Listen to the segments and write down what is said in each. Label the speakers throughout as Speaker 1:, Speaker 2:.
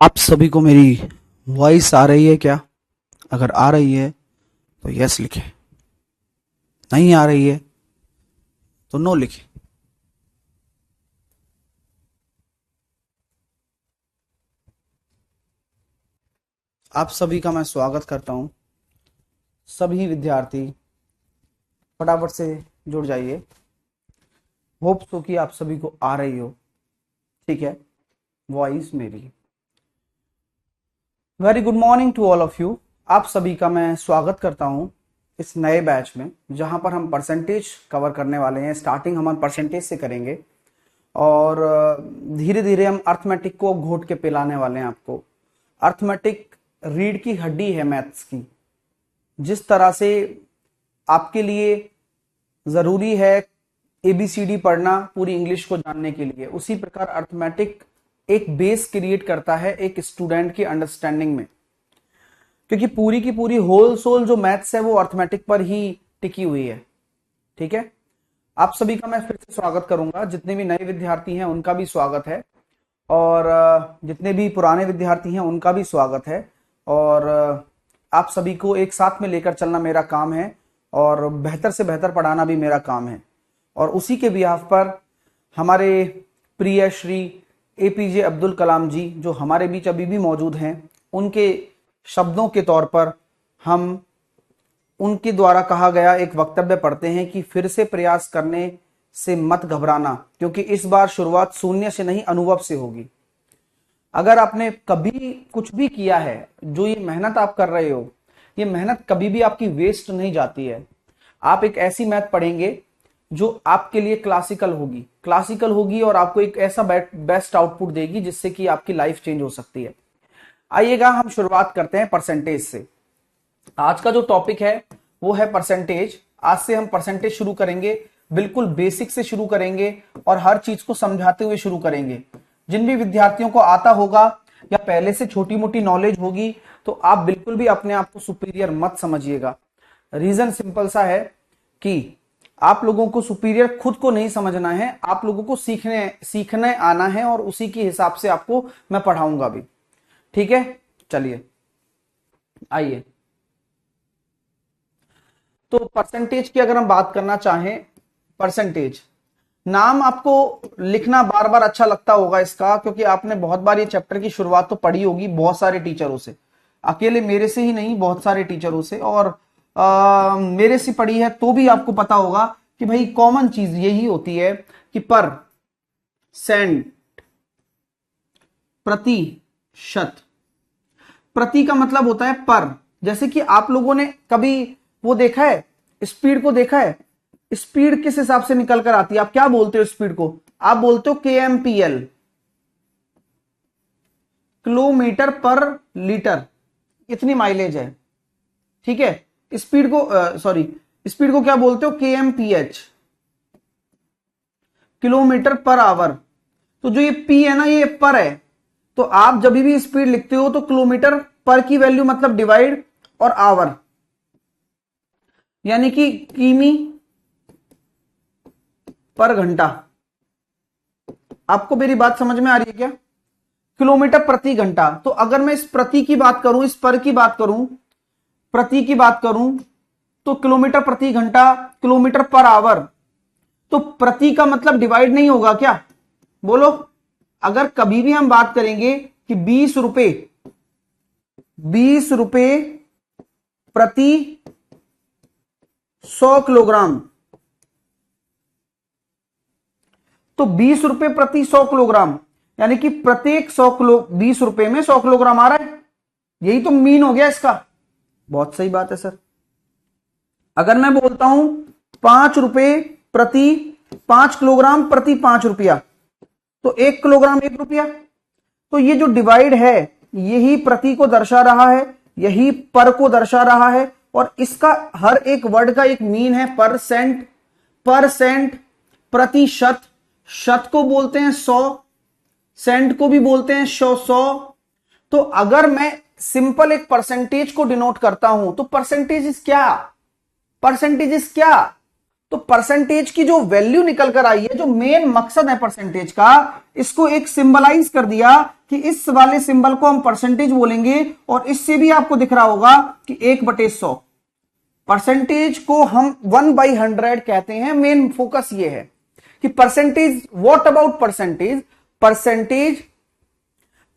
Speaker 1: आप सभी को मेरी वॉइस आ रही है क्या? अगर आ रही है तो यस लिखें, नहीं आ रही है तो नो लिखें। आप सभी का मैं स्वागत करता हूं। सभी विद्यार्थी फटाफट से जुड़ जाइए। होप सो कि आप सभी को आ रही हो, ठीक है, वॉइस मेरी। Very good morning to all of you. आप सभी का मैं स्वागत करता हूं इस नए बैच में, जहां पर हम परसेंटेज कवर करने वाले हैं। स्टार्टिंग हम परसेंटेज से करेंगे और धीरे धीरे हम अर्थमेटिक को घोट के पिलाने वाले हैं आपको। अर्थमेटिक रीढ़ की हड्डी है मैथ्स की। जिस तरह से आपके लिए जरूरी है एबीसीडी पढ़ना पूरी इंग्लिश को जानने के लिए, उसी प्रकार अर्थमेटिक एक बेस क्रिएट करता है एक स्टूडेंट की अंडरस्टैंडिंग में, क्योंकि पूरी की पूरी होल सोल जो मैथ्स है वो अर्थमेटिक पर ही टिकी हुई है। ठीक है, आप सभी का मैं फिर से स्वागत करूंगा। जितने भी नए विद्यार्थी हैं उनका भी स्वागत है, और जितने भी पुराने विद्यार्थी हैं उनका भी स्वागत है। और आप सभी को एक साथ में लेकर चलना मेरा काम है, और बेहतर से बेहतर पढ़ाना भी मेरा काम है। और उसी के बिहाफ पर हमारे प्रिय श्री एपीजे अब्दुल कलाम जी, जो हमारे बीच अभी भी मौजूद हैं, उनके शब्दों के तौर पर हम उनके द्वारा कहा गया एक वक्तव्य पढ़ते हैं कि फिर से प्रयास करने से मत घबराना, क्योंकि इस बार शुरुआत शून्य से नहीं अनुभव से होगी। अगर आपने कभी कुछ भी किया है, जो ये मेहनत आप कर रहे हो, ये मेहनत कभी भी आपकी वेस्ट नहीं जाती है। आप एक ऐसी मैथ पढ़ेंगे जो आपके लिए क्लासिकल होगी और आपको एक ऐसा बेस्ट आउटपुट देगी जिससे कि आपकी लाइफ चेंज हो सकती है। आइएगा हम शुरुआत करते हैं परसेंटेज से। आज का जो टॉपिक है वो है परसेंटेज। आज से हम परसेंटेज शुरू करेंगे, बिल्कुल बेसिक से शुरू करेंगे और हर चीज को समझाते हुए शुरू करेंगे। जिन भी विद्यार्थियों को आता होगा या पहले से छोटी मोटी नॉलेज होगी, तो आप बिल्कुल भी अपने आप को सुपीरियर मत समझिएगा। रीजन सिंपल सा है कि आप लोगों को सुपीरियर खुद को नहीं समझना है, आप लोगों को सीखने आना है, और उसी के हिसाब से आपको मैं पढ़ाऊंगा भी। ठीक है, चलिए आइए। तो परसेंटेज की अगर हम बात करना चाहें, परसेंटेज नाम आपको लिखना बार बार अच्छा लगता होगा इसका, क्योंकि आपने बहुत बार ये चैप्टर की शुरुआत तो पढ़ी होगी बहुत सारे टीचरों से, अकेले मेरे से ही नहीं, बहुत सारे टीचरों से, और मेरे से पढ़ी है तो भी आपको पता होगा कि भाई कॉमन चीज यही होती है कि पर सेंट, प्रतिशत। प्रति का मतलब होता है पर। जैसे कि आप लोगों ने कभी वो देखा है, स्पीड को देखा है? स्पीड किस हिसाब से निकल कर आती है? आप क्या बोलते हो स्पीड को? आप बोलते हो KMPL, किलोमीटर पर लीटर। इतनी माइलेज है, ठीक है। स्पीड को स्पीड को क्या बोलते हो? KMPH, kilometre per hour. तो जो ये P है ना, ये पर है। तो आप जब भी स्पीड लिखते हो तो किलोमीटर पर की वैल्यू मतलब डिवाइड और आवर, यानी कि किमी पर घंटा। आपको मेरी बात समझ में आ रही है क्या? किलोमीटर प्रति घंटा। तो अगर मैं इस प्रति की बात करूं, इस पर की बात करूं, प्रति की बात करूं, तो किलोमीटर प्रति घंटा, किलोमीटर पर आवर। तो प्रति का मतलब डिवाइड नहीं होगा क्या? बोलो। अगर कभी भी हम बात करेंगे कि 20 रुपए प्रति 100 किलोग्राम, तो 20 रुपए प्रति 100 किलोग्राम, यानी कि प्रत्येक 20 रुपए में 100 किलोग्राम आ रहा है। यही तो मीन हो गया इसका। बहुत सही बात है सर। अगर मैं बोलता हूं 5 रुपए प्रति 5 किलोग्राम प्रति 5 रुपया, तो 1 किलोग्राम 1 रुपया। तो ये जो डिवाइड है यही प्रति को दर्शा रहा है, यही पर को दर्शा रहा है, और इसका हर एक वर्ड का एक मीन है। परसेंट, प्रतिशत, शत को बोलते हैं 100, सेंट को भी बोलते हैं 100। तो अगर मैं सिंपल एक परसेंटेज को डिनोट करता हूं तो परसेंटेज इज क्या? तो परसेंटेज की जो वैल्यू निकल कर आई है, जो मेन मकसद है परसेंटेज का, इसको एक सिंबलाइज कर दिया कि इस वाले सिंबल को हम परसेंटेज बोलेंगे, और इससे भी आपको दिख रहा होगा कि 1/100। परसेंटेज को हम 1/100 कहते हैं। मेन फोकस ये है कि percentage, what about percentage, percentage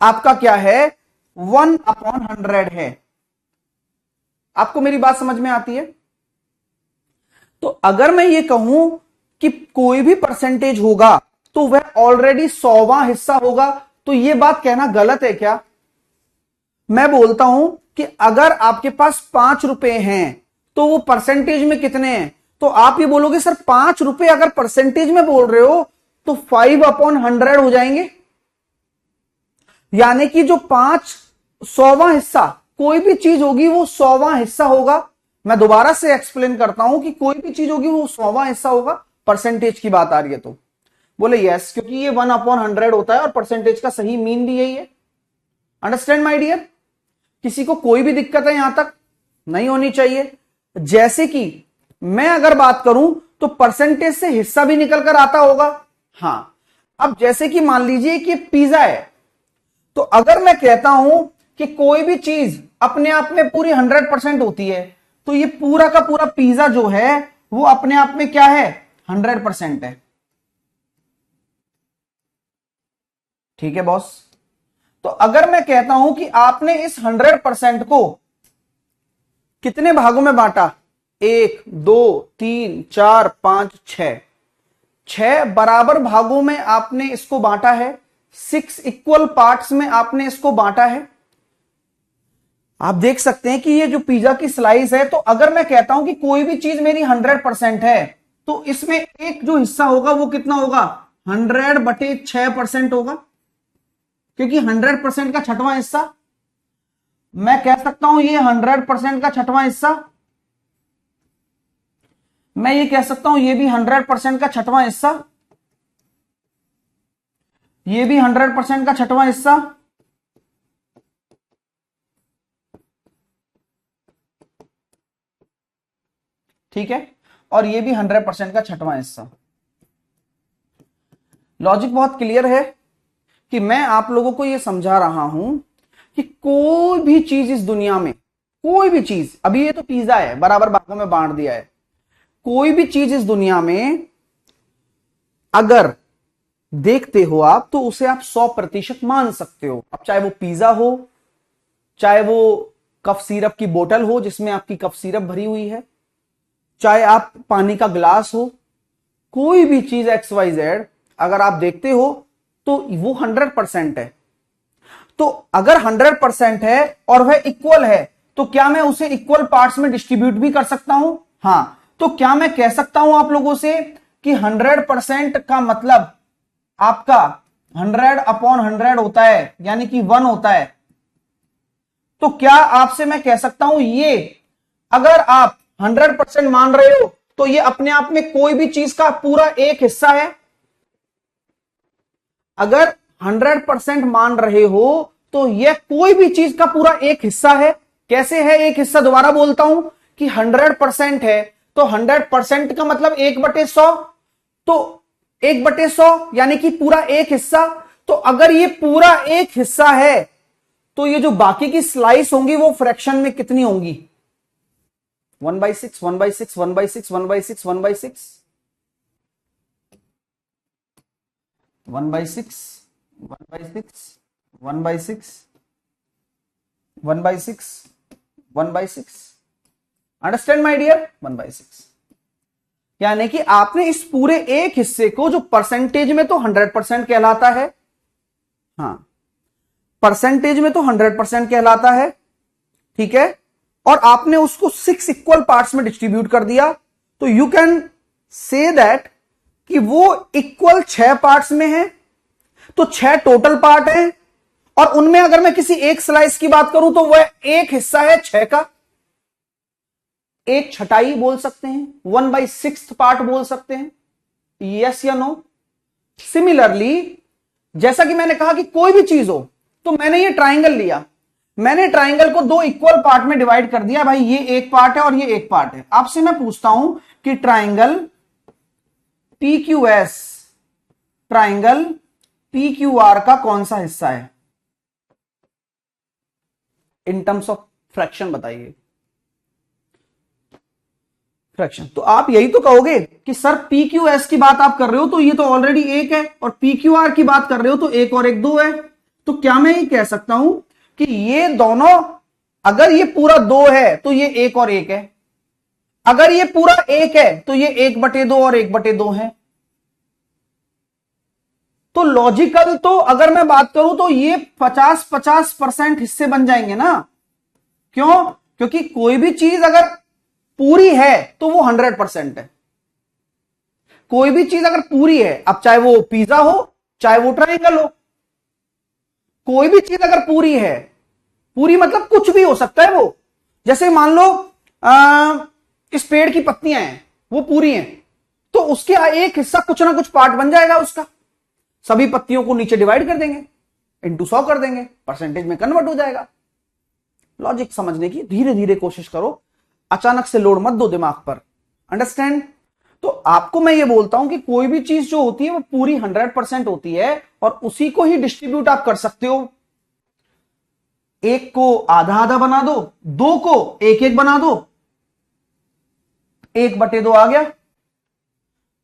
Speaker 1: आपका क्या है, 1/100 है। आपको मेरी बात समझ में आती है? तो अगर मैं ये कहूं कि कोई भी परसेंटेज होगा तो वह ऑलरेडी 100वां हिस्सा होगा, तो यह बात कहना गलत है क्या? मैं बोलता हूं कि अगर आपके पास 5 रुपए हैं तो वो परसेंटेज में कितने हैं, तो आप ये बोलोगे सर 5 रुपए अगर परसेंटेज में बोल रहे हो तो 5/100 हो जाएंगे। यानी कि जो 5 100वां हिस्सा, कोई भी चीज होगी वो 100वां हिस्सा होगा। मैं दोबारा से एक्सप्लेन करता हूं कि कोई भी चीज होगी वो 100वां हिस्सा होगा। परसेंटेज की बात आ रही है तो बोले यस, क्योंकि ये 1/100 होता है और परसेंटेज का सही मीन भी यही है। Understand my dear? किसी को कोई भी दिक्कत है यहां तक? नहीं होनी चाहिए। जैसे कि मैं अगर बात करूं तो परसेंटेज से हिस्सा भी निकल कर आता होगा। हां, अब जैसे कि मान लीजिए कि पिज्जा है, तो अगर मैं कहता हूं कि कोई भी चीज अपने आप में पूरी 100% होती है, तो ये पूरा का पूरा पिज्जा जो है वो अपने आप में क्या है, 100% है। ठीक है बॉस? तो अगर मैं कहता हूं कि आपने इस 100% को कितने भागों में बांटा, 1 2 3 4 5 6 बराबर भागों में आपने इसको बांटा है, 6 इक्वल पार्ट्स में आपने इसको बांटा है। आप देख सकते हैं कि ये जो पिज्जा की स्लाइस है, तो अगर मैं कहता हूं कि कोई भी चीज मेरी 100% है, तो इसमें एक जो हिस्सा होगा वो कितना होगा, 100/6% होगा, क्योंकि 100% का 6वां हिस्सा। मैं कह सकता हूं ये 100% का 6वां हिस्सा, मैं ये कह सकता हूं ये भी 100% का 6वां हिस्सा, ये भी 100% का 6वां हिस्सा, ठीक है, और ये भी 100% का 6वां हिस्सा। लॉजिक बहुत क्लियर है कि मैं आप लोगों को यह समझा रहा हूं कि कोई भी चीज इस दुनिया में, कोई भी चीज, अभी ये तो पिज्जा है, बराबर भागों में बांट दिया है, कोई भी चीज इस दुनिया में अगर देखते हो आप तो उसे आप 100% मान सकते हो। अब चाहे वो पिज्जा हो, चाहे वो कफ सिरप की बोतल हो जिसमें आपकी कफ सिरप भरी हुई है, चाहे आप पानी का ग्लास हो, कोई भी चीज XYZ अगर आप देखते हो तो वो 100% है। तो अगर 100% है और वह इक्वल है, तो क्या मैं उसे इक्वल पार्ट्स में डिस्ट्रीब्यूट भी कर सकता हूं? हां। तो क्या मैं कह सकता हूं आप लोगों से कि 100% का मतलब आपका 100/100 होता है, यानी कि 1 होता है। तो क्या आपसे मैं कह सकता हूं ये, अगर आप 100% मान रहे हो तो ये अपने आप में कोई भी चीज का पूरा एक हिस्सा है? अगर 100% मान रहे हो तो यह कोई भी चीज का पूरा एक हिस्सा है। कैसे है एक हिस्सा? दोबारा बोलता हूं कि 100% है तो 100% का मतलब 1/100, तो 1/100 यानी कि पूरा एक हिस्सा। तो अगर ये पूरा एक हिस्सा है तो ये जो बाकी की स्लाइस होंगी वो फ्रैक्शन में कितनी होंगी? 1/6 1/6 1/6 1/6 1/6 1/6 1/6 1/6 1/6 1/6। Understand my dear? 1/6। यानी कि आपने इस पूरे एक हिस्से को, जो परसेंटेज में तो 100% कहलाता है, हां परसेंटेज में तो 100% कहलाता है, ठीक है, और आपने उसको 6 इक्वल पार्ट्स में डिस्ट्रीब्यूट कर दिया, तो यू कैन से दैट कि वो इक्वल 6 पार्ट्स में है, तो 6 टोटल पार्ट है, और उनमें अगर मैं किसी एक स्लाइस की बात करूं तो वह एक हिस्सा है 6 का, 1/6 बोल सकते हैं, 1/6 पार्ट बोल सकते हैं। यस या नो? सिमिलरली जैसा कि मैंने कहा कि कोई भी चीज हो, तो मैंने ये ट्राइंगल लिया, मैंने ट्राइंगल को 2 इक्वल पार्ट में डिवाइड कर दिया, भाई ये एक पार्ट है और ये एक पार्ट है। आपसे मैं पूछता हूं कि triangle P Q S triangle P Q R का कौन सा हिस्सा है इन टर्म्स ऑफ फ्रैक्शन बताइए। फ्रैक्शन तो आप यही तो कहोगे कि सर पी क्यू एस की बात आप कर रहे हो तो ये तो ऑलरेडी एक है, और पी क्यू आर की बात कर रहे हो तो एक और एक दो है। तो क्या मैं ये कह सकता हूं कि ये दोनों, अगर ये पूरा दो है तो ये एक और एक है, अगर ये पूरा एक है तो ये 1/2 और 1/2 है। तो लॉजिकल तो अगर मैं बात करूं तो ये 50-50% हिस्से बन जाएंगे ना। क्यों? क्योंकि कोई भी चीज अगर पूरी है तो वो 100% है। कोई भी चीज अगर पूरी है, अब चाहे वो पिज्जा हो चाहे वो ट्रायंगल हो, कोई भी चीज अगर पूरी है, पूरी मतलब कुछ भी हो सकता है वो। जैसे मान लो इस पेड़ की पत्तियां हैं, वो पूरी हैं, तो उसके एक हिस्सा कुछ ना कुछ पार्ट बन जाएगा उसका। सभी पत्तियों को नीचे डिवाइड कर देंगे, इंटू 100 कर देंगे, परसेंटेज में कन्वर्ट हो जाएगा। लॉजिक समझने की धीरे धीरे कोशिश करो, अचानक से लोड मत दो दिमाग पर। अंडरस्टैंड? तो आपको मैं ये बोलता हूं कि कोई भी चीज जो होती है वो पूरी 100% होती है, और उसी को ही डिस्ट्रीब्यूट आप कर सकते हो। एक को आधा आधा बना दो, दो को एक एक बना दो, 1/2 आ गया,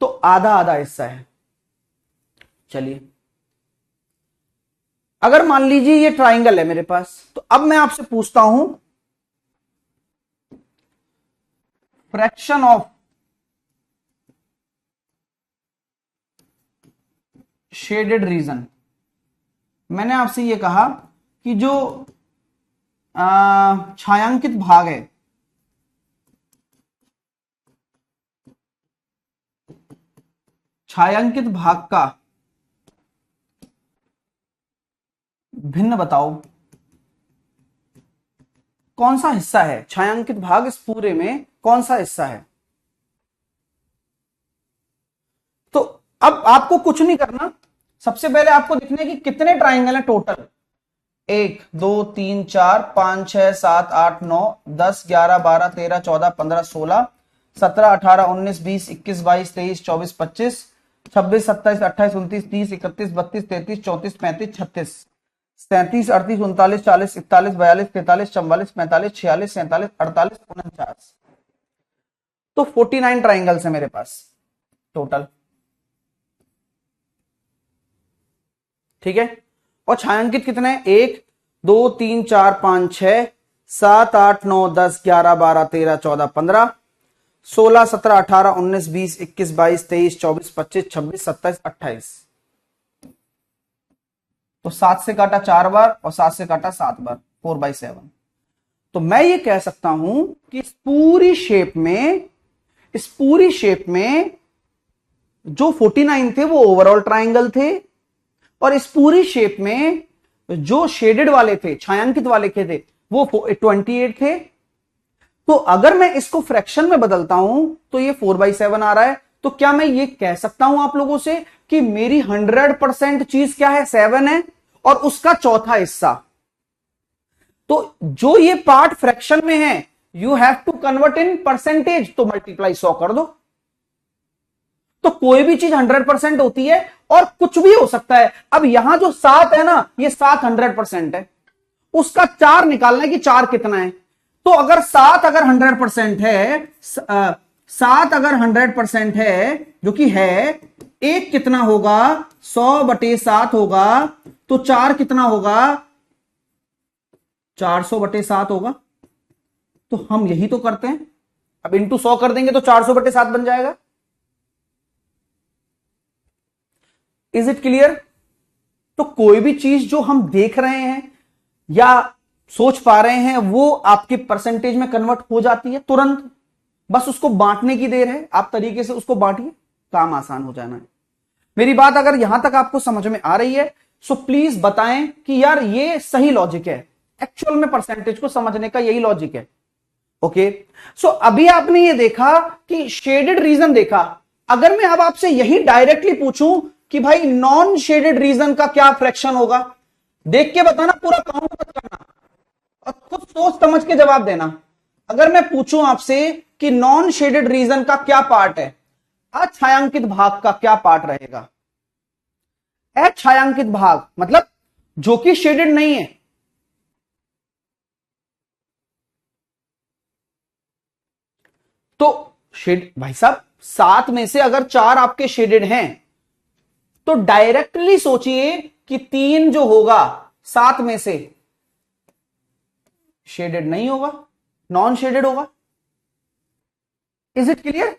Speaker 1: तो आधा आधा हिस्सा है। चलिए, अगर मान लीजिए ये ट्राइंगल है मेरे पास, तो अब मैं आपसे पूछता हूं फ्रैक्शन ऑफ शेडेड रीजन। मैंने आपसे ये कहा कि जो छायांकित भाग है, छायांकित भाग का भिन्न बताओ कौन सा हिस्सा है। छायांकित भाग इस पूरे में कौन सा हिस्सा है। तो अब आपको कुछ नहीं करना, सबसे पहले आपको दिखने की कितने ट्राइंगल हैं टोटल। 1 2 3 4 5 6 7 8 9 10 11 12 13 14 15 16 17 18 19 20 21 22 23 24 25 26 27 28 29 30 31 32 33 34 35 36 37 38 39 40 41 42 43 44 45 46 47 48 49। तो 49 ट्राइंगल्स है मेरे पास टोटल। ठीक है, और छायांकित कितने हैं? 1 2 3 4 5 6 7 8 9 10 11 12 13 14 15 16 17 18 19 20 21 22 23 24 25 26 27 28। तो 7 से काटा 4 बार और 7 से काटा 7 बार, 4/7। तो मैं ये कह सकता हूं कि इस पूरी शेप में जो 49 थे वो ओवरऑल ट्राइंगल थे, और इस पूरी शेप में जो शेडेड वाले थे, छायांकित वाले के थे, वो 28 थे। तो अगर मैं इसको फ्रैक्शन में बदलता हूं तो ये 4/7 आ रहा है। तो क्या मैं ये कह सकता हूं आप लोगों से कि मेरी 100% चीज क्या है? 7 है, और उसका चौथा हिस्सा। तो जो ये पार्ट फ्रैक्शन में है, you have to convert in percentage, तो मल्टीप्लाई 100 कर दो। तो कोई भी चीज 100% होती है और कुछ भी हो सकता है। अब यहां जो 7 है ना, ये 7 100% है, उसका 4 निकालना है कि 4 कितना है। तो अगर 7 अगर 100% है, 7 अगर 100% है, जो कि है, एक कितना होगा? 100/7 होगा। तो 4 कितना होगा? 400/7 होगा। तो हम यही तो करते हैं। अब इंटू 100 कर देंगे तो 400/7 बन जाएगा। Is it clear? तो कोई भी चीज जो हम देख रहे हैं या सोच पा रहे हैं वो आपके परसेंटेज में कन्वर्ट हो जाती है तुरंत। बस उसको बांटने की देर है, आप तरीके से उसको बांटिए, काम आसान हो जाना है। मेरी बात अगर यहां तक आपको समझ में आ रही है सो प्लीज बताएं कि यार ये सही लॉजिक है। एक्चुअल में परसेंटेज को समझने का यही लॉजिक है। ओके, सो अभी आपने ये देखा कि शेडेड रीजन देखा। अगर मैं अब आपसे यही डायरेक्टली पूछूं कि भाई नॉन शेडेड रीजन का क्या फ्रैक्शन होगा, देख के बताना, पूरा काउंट मत करना और खुद सोच समझ के जवाब देना। अगर मैं पूछूं आपसे कि नॉन शेडेड रीजन का क्या पार्ट है, अछायांकित भाग का क्या पार्ट रहेगा? अछायांकित भाग मतलब जो कि शेडेड नहीं है। तो शेड भाई साहब 7 में से अगर 4 आपके शेडेड हैं तो डायरेक्टली सोचिए कि 3 जो होगा 7 में से शेडेड नहीं होगा, नॉन शेडेड होगा। Is it clear?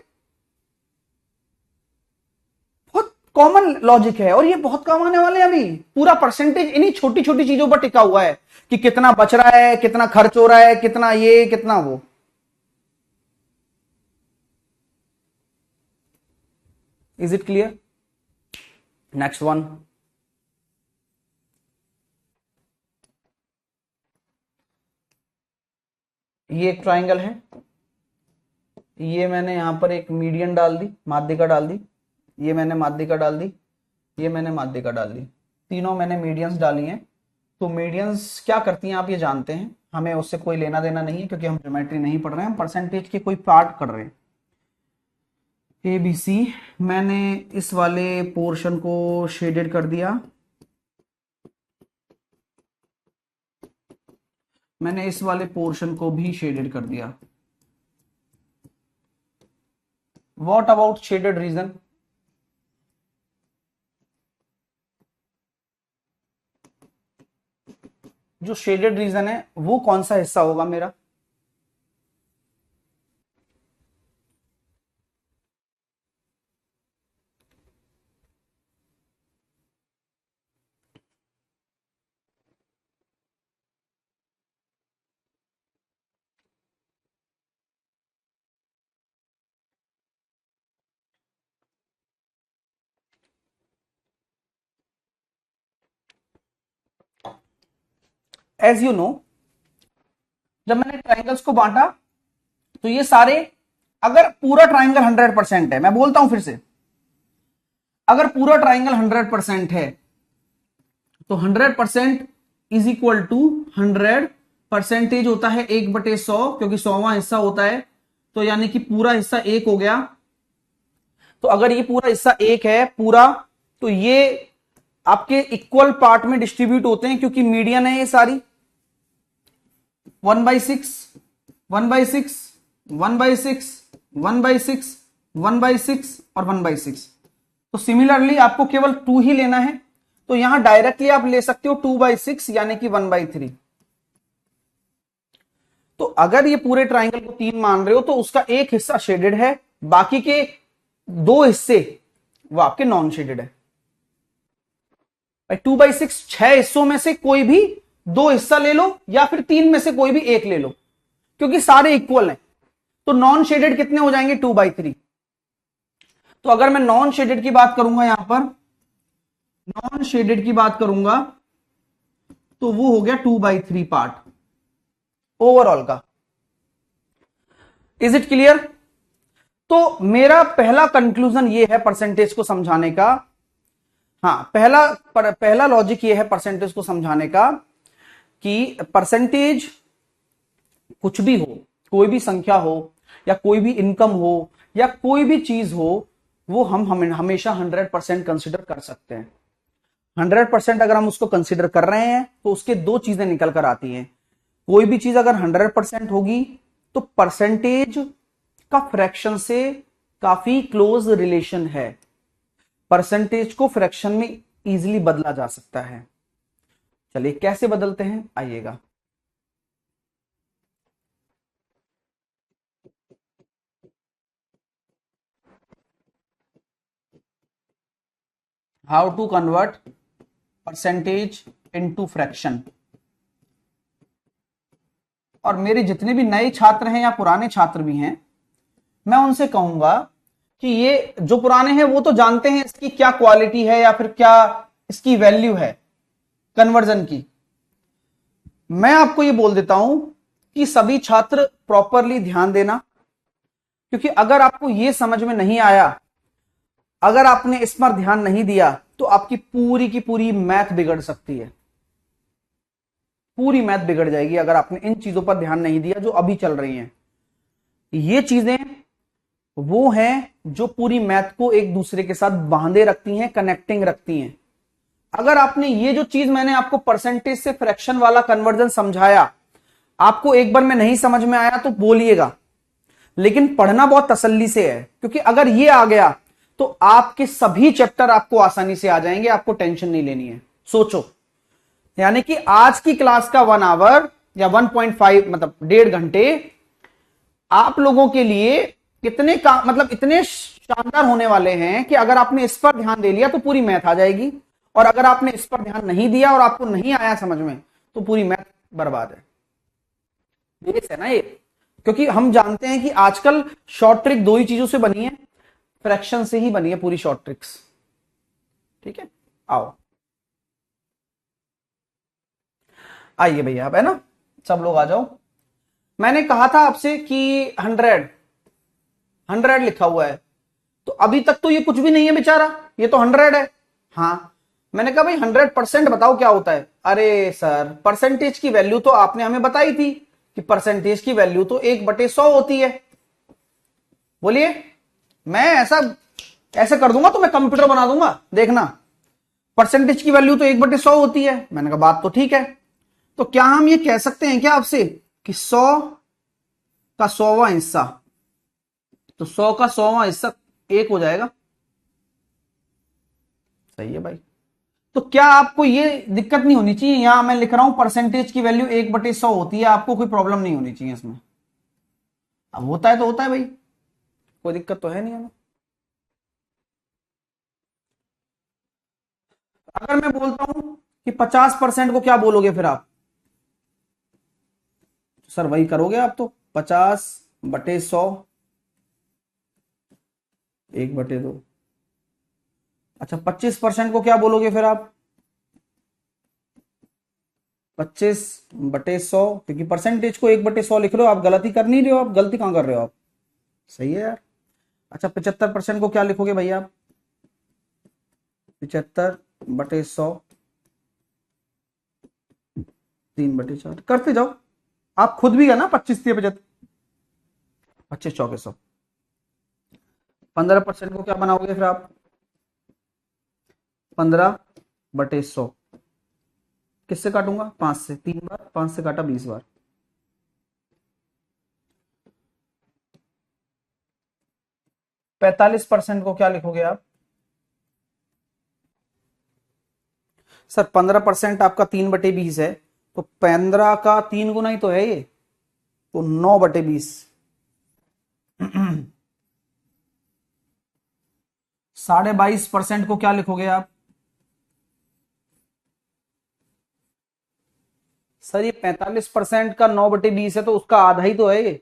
Speaker 1: बहुत कॉमन लॉजिक है और ये बहुत काम आने वाले हैं। अभी पूरा परसेंटेज इन्हीं छोटी छोटी चीजों पर टिका हुआ है कि कितना बच रहा है, कितना खर्च हो रहा है, कितना ये कितना वो। Is it clear? Next one, ये एक ट्राइंगल है, ये मैंने यहां पर एक मीडियन डाल दी, माध्यिका डाल दी, ये मैंने माध्यिका डाल दी, ये मैंने माध्यिका डाल दी, तीनों मैंने मीडियंस डाली हैं। तो मीडियंस क्या करती हैं आप ये जानते हैं, हमें उससे कोई लेना देना नहीं है क्योंकि हम ज्योमेट्री नहीं पढ़ रहे हैं, हम परसेंटेज के कोई पार्ट कर रहे हैं। ए बी सी, मैंने इस वाले पोर्शन को शेडेड कर दिया, मैंने इस वाले पोर्शन को भी शेडेड कर दिया। What about shaded region? जो शेडेड रीजन है वो कौन सा हिस्सा होगा मेरा? एज यू नो, जब मैंने ट्राइंगल्स को बांटा तो ये सारे, अगर पूरा ट्राइंगल 100% है, मैं बोलता हूं फिर से, अगर पूरा ट्राइंगल 100% है तो 100% इज इक्वल टू 100 परसेंटेज होता है 1/100, क्योंकि 100वां हिस्सा होता है, तो यानी कि पूरा हिस्सा 1 हो गया। तो अगर ये पूरा हिस्सा 1 है पूरा, तो ये आपके इक्वल पार्ट में डिस्ट्रीब्यूट होते हैं क्योंकि मीडियन है ये सारी। 1/6, 1/6, 1/6, 1/6, 1/6 और 1/6। तो सिमिलरली आपको केवल 2 ही लेना है, तो यहां डायरेक्टली आप ले सकते हो 2/6 यानी कि 1/3। तो अगर ये पूरे ट्राइंगल को 3 मान रहे हो तो उसका एक हिस्सा शेडेड है, बाकी के 2 हिस्से वो आपके नॉन शेडेड है। 2/6 6 हिस्सों में से कोई भी 2 हिस्सा ले लो या फिर 3 में से कोई भी एक ले लो, क्योंकि सारे इक्वल हैं। तो नॉन शेडेड कितने हो जाएंगे? 2/3। तो अगर मैं नॉन शेडेड की बात करूंगा, यहां पर नॉन शेडेड की बात करूंगा तो वो हो गया 2/3 पार्ट ओवरऑल का। Is it clear? तो मेरा पहला कंक्लूजन ये है परसेंटेज को समझाने का, हाँ पहला लॉजिक ये है परसेंटेज को समझाने का कि परसेंटेज कुछ भी हो, कोई भी संख्या हो या कोई भी इनकम हो या कोई भी चीज हो, वो हम हमेशा 100% कंसिडर कर सकते हैं। 100% अगर हम उसको कंसिडर कर रहे हैं तो उसके 2 चीजें निकल कर आती हैं। कोई भी चीज अगर 100% होगी तो परसेंटेज का फ्रैक्शन से काफी क्लोज रिलेशन है, परसेंटेज को फ्रैक्शन में इजीली बदला जा सकता है। चलिए कैसे बदलते हैं, आइएगा। How to convert percentage into fraction. और मेरे जितने भी नए छात्र हैं या पुराने छात्र भी हैं, मैं उनसे कहूंगा कि ये जो पुराने हैं वो तो जानते हैं इसकी क्या क्वालिटी है या फिर क्या इसकी वैल्यू है कन्वर्जन की। मैं आपको ये बोल देता हूं कि सभी छात्र प्रॉपरली ध्यान देना, क्योंकि अगर आपको ये समझ में नहीं आया, अगर आपने इस पर ध्यान नहीं दिया, तो आपकी पूरी की पूरी मैथ बिगड़ सकती है, पूरी मैथ बिगड़ जाएगी अगर आपने इन चीजों पर ध्यान नहीं दिया जो अभी चल रही हैं। ये चीजें वो हैं जो पूरी मैथ को एक दूसरे के साथ बांधे रखती हैं, कनेक्टिंग रखती हैं। अगर आपने ये जो चीज मैंने आपको परसेंटेज से फ्रैक्शन वाला कन्वर्जन समझाया, आपको एक बार में नहीं समझ में आया तो बोलिएगा, लेकिन पढ़ना बहुत तसल्ली से है, क्योंकि अगर ये आ गया तो आपके सभी चैप्टर आपको आसानी से आ जाएंगे, आपको टेंशन नहीं लेनी है। सोचो, यानी कि आज की क्लास का 1 आवर या 1.5 मतलब 1.5 घंटे आप लोगों के लिए कितने का मतलब इतने शानदार होने वाले हैं कि अगर आपने इस पर ध्यान दे लिया तो पूरी मैथ आ जाएगी, और अगर आपने इस पर ध्यान नहीं दिया और आपको नहीं आया समझ में तो पूरी मैथ बर्बाद है। बेस है ना ये, क्योंकि हम जानते हैं कि आजकल शॉर्ट ट्रिक दो ही चीजों से बनी है, फ्रैक्शन से ही बनी है पूरी शॉर्ट ट्रिक्स। ठीक है, आओ आइए भैया, अब है ना, सब लोग आ जाओ। मैंने कहा था आपसे कि 100 लिखा हुआ है, तो अभी तक तो ये कुछ भी नहीं है बेचारा, ये तो 100 है। हाँ, मैंने कहा भाई 100% बताओ क्या होता है। अरे सर, परसेंटेज की वैल्यू तो आपने हमें बताई थी कि परसेंटेज की वैल्यू तो 1/100 होती है। बोलिए, मैं ऐसा ऐसे कर दूंगा तो मैं कंप्यूटर बना दूंगा, देखना। परसेंटेज की वैल्यू तो 1/100 होती है। मैंने कहा बात तो ठीक है, तो क्या हम ये कह सकते हैं क्या आपसे कि 100 का 100वां हिस्सा, तो 100 का 100वां हिस्सा 1 हो जाएगा। सही है भाई। तो क्या आपको ये दिक्कत नहीं होनी चाहिए, यहां मैं लिख रहा हूं परसेंटेज की वैल्यू 1/100 होती है, आपको कोई प्रॉब्लम नहीं होनी चाहिए इसमें। अब होता है तो होता है भाई, कोई दिक्कत तो है नहीं हमें। अगर मैं बोलता हूं कि 50% को क्या बोलोगे फिर आप? सर वही करोगे आप तो, 50/100, 1/2। अच्छा, 25% को क्या बोलोगे फिर आप? 25/100, क्योंकि परसेंटेज को 1/100 लिख रहे हो, आप गलती कर नहीं रहे हो, आप गलती कहां कर रहे हो आप? सही है यार। अच्छा, 75% को क्या लिखोगे भैया आप? 75/100, 3/4 करते जाओ। आप खुद भी है ना, 25 × 75, 25 × 100। 15% को क्या बनाओगे फिर आप? 15/100, किससे काटूंगा? 5 से, 3 बार 5 से काटा, 20 बार। पैंतालीस परसेंट को क्या लिखोगे आप? सर 15% आपका 3/20 है, तो 15 का 3 गुना ही तो है ये, तो 9/20। 22.5% को क्या लिखोगे आप? सर ये 45% का 9/20 है, तो उसका आधा ही तो है ये,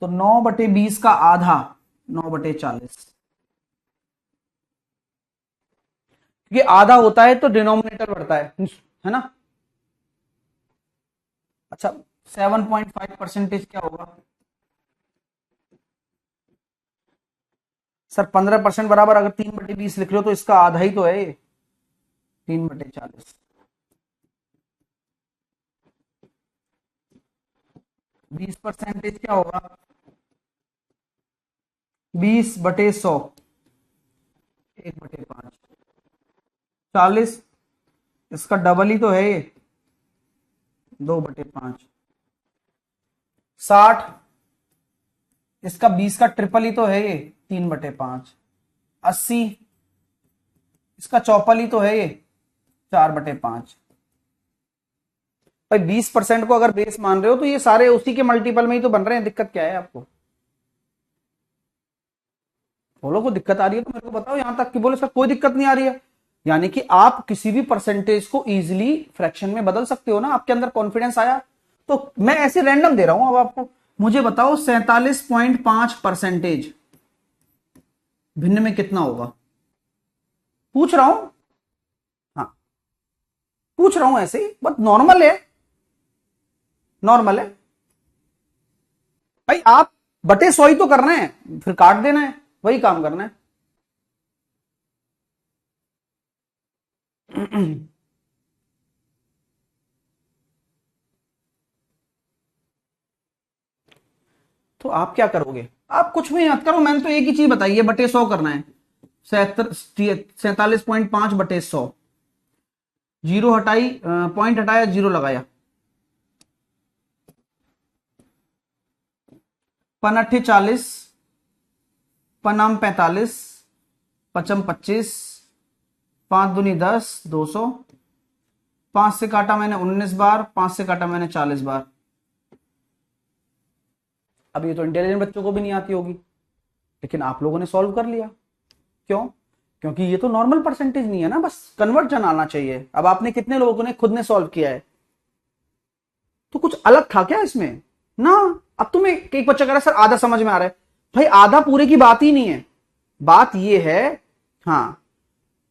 Speaker 1: तो 9/20 का आधा 9/40, क्योंकि आधा होता है तो डिनोमिनेटर बढ़ता है ना। अच्छा, 7.5% क्या होगा? सर 15% बराबर, अगर 3/20 लिख रहे हो तो इसका आधा ही तो है ये, 3/40। 20% क्या होगा? 20/100, 1/5। 40, इसका डबल ही तो है ये, 2/5। 60, इसका 20 का ट्रिपल ही तो है ये, 3/5। 80, इसका चौपल ही तो है ये, 4/5। भाई 20% को अगर बेस मान रहे हो तो ये सारे उसी के मल्टीपल में ही तो बन रहे हैं, दिक्कत क्या है आपको? बोलो, को दिक्कत आ रही है तो मेरे को बताओ, यहां तक कि बोले सर कोई दिक्कत नहीं आ रही है। यानी कि आप किसी भी परसेंटेज को इजीली फ्रैक्शन में बदल सकते हो ना, आपके अंदर कॉन्फिडेंस आया। तो मैं ऐसे रैंडम दे रहा हूं अब आपको, मुझे बताओ 47.5% भिन्न में कितना होगा? पूछ रहा हूं। हाँ, पूछ रहा हूं, ऐसे ही बहुत नॉर्मल है, नॉर्मल है। भाई आप बटे 100 ही तो करना है, फिर काट देना है, वही काम करना है। तो आप क्या करोगे? आप कुछ भी मत करो, मैंने तो एक ही चीज बताई है, बटे 100 करना है। 47.5 बटे 100। जीरो हटाई, पॉइंट हटाया, जीरो लगाया। पन अट्ठे 40, पनाम 45, पचम 25, 5 दूनी 10, 200। 5 से काटा मैंने 19 बार, 5 से काटा मैंने 40 बार। अब ये तो इंटेलिजेंट बच्चों को भी नहीं आती होगी, लेकिन आप लोगों ने सॉल्व कर लिया। क्यों? क्योंकि ये तो नॉर्मल परसेंटेज नहीं है ना, बस कन्वर्जन आना चाहिए। अब आपने कितने लोगों ने खुद ने सॉल्व किया है? तो कुछ अलग था क्या इसमें ना? अब तुम्हें एक बच्चा कह रहा है सर आधा समझ में आ रहा है। भाई आधा पूरे की बात ही नहीं है, बात ये है, हाँ,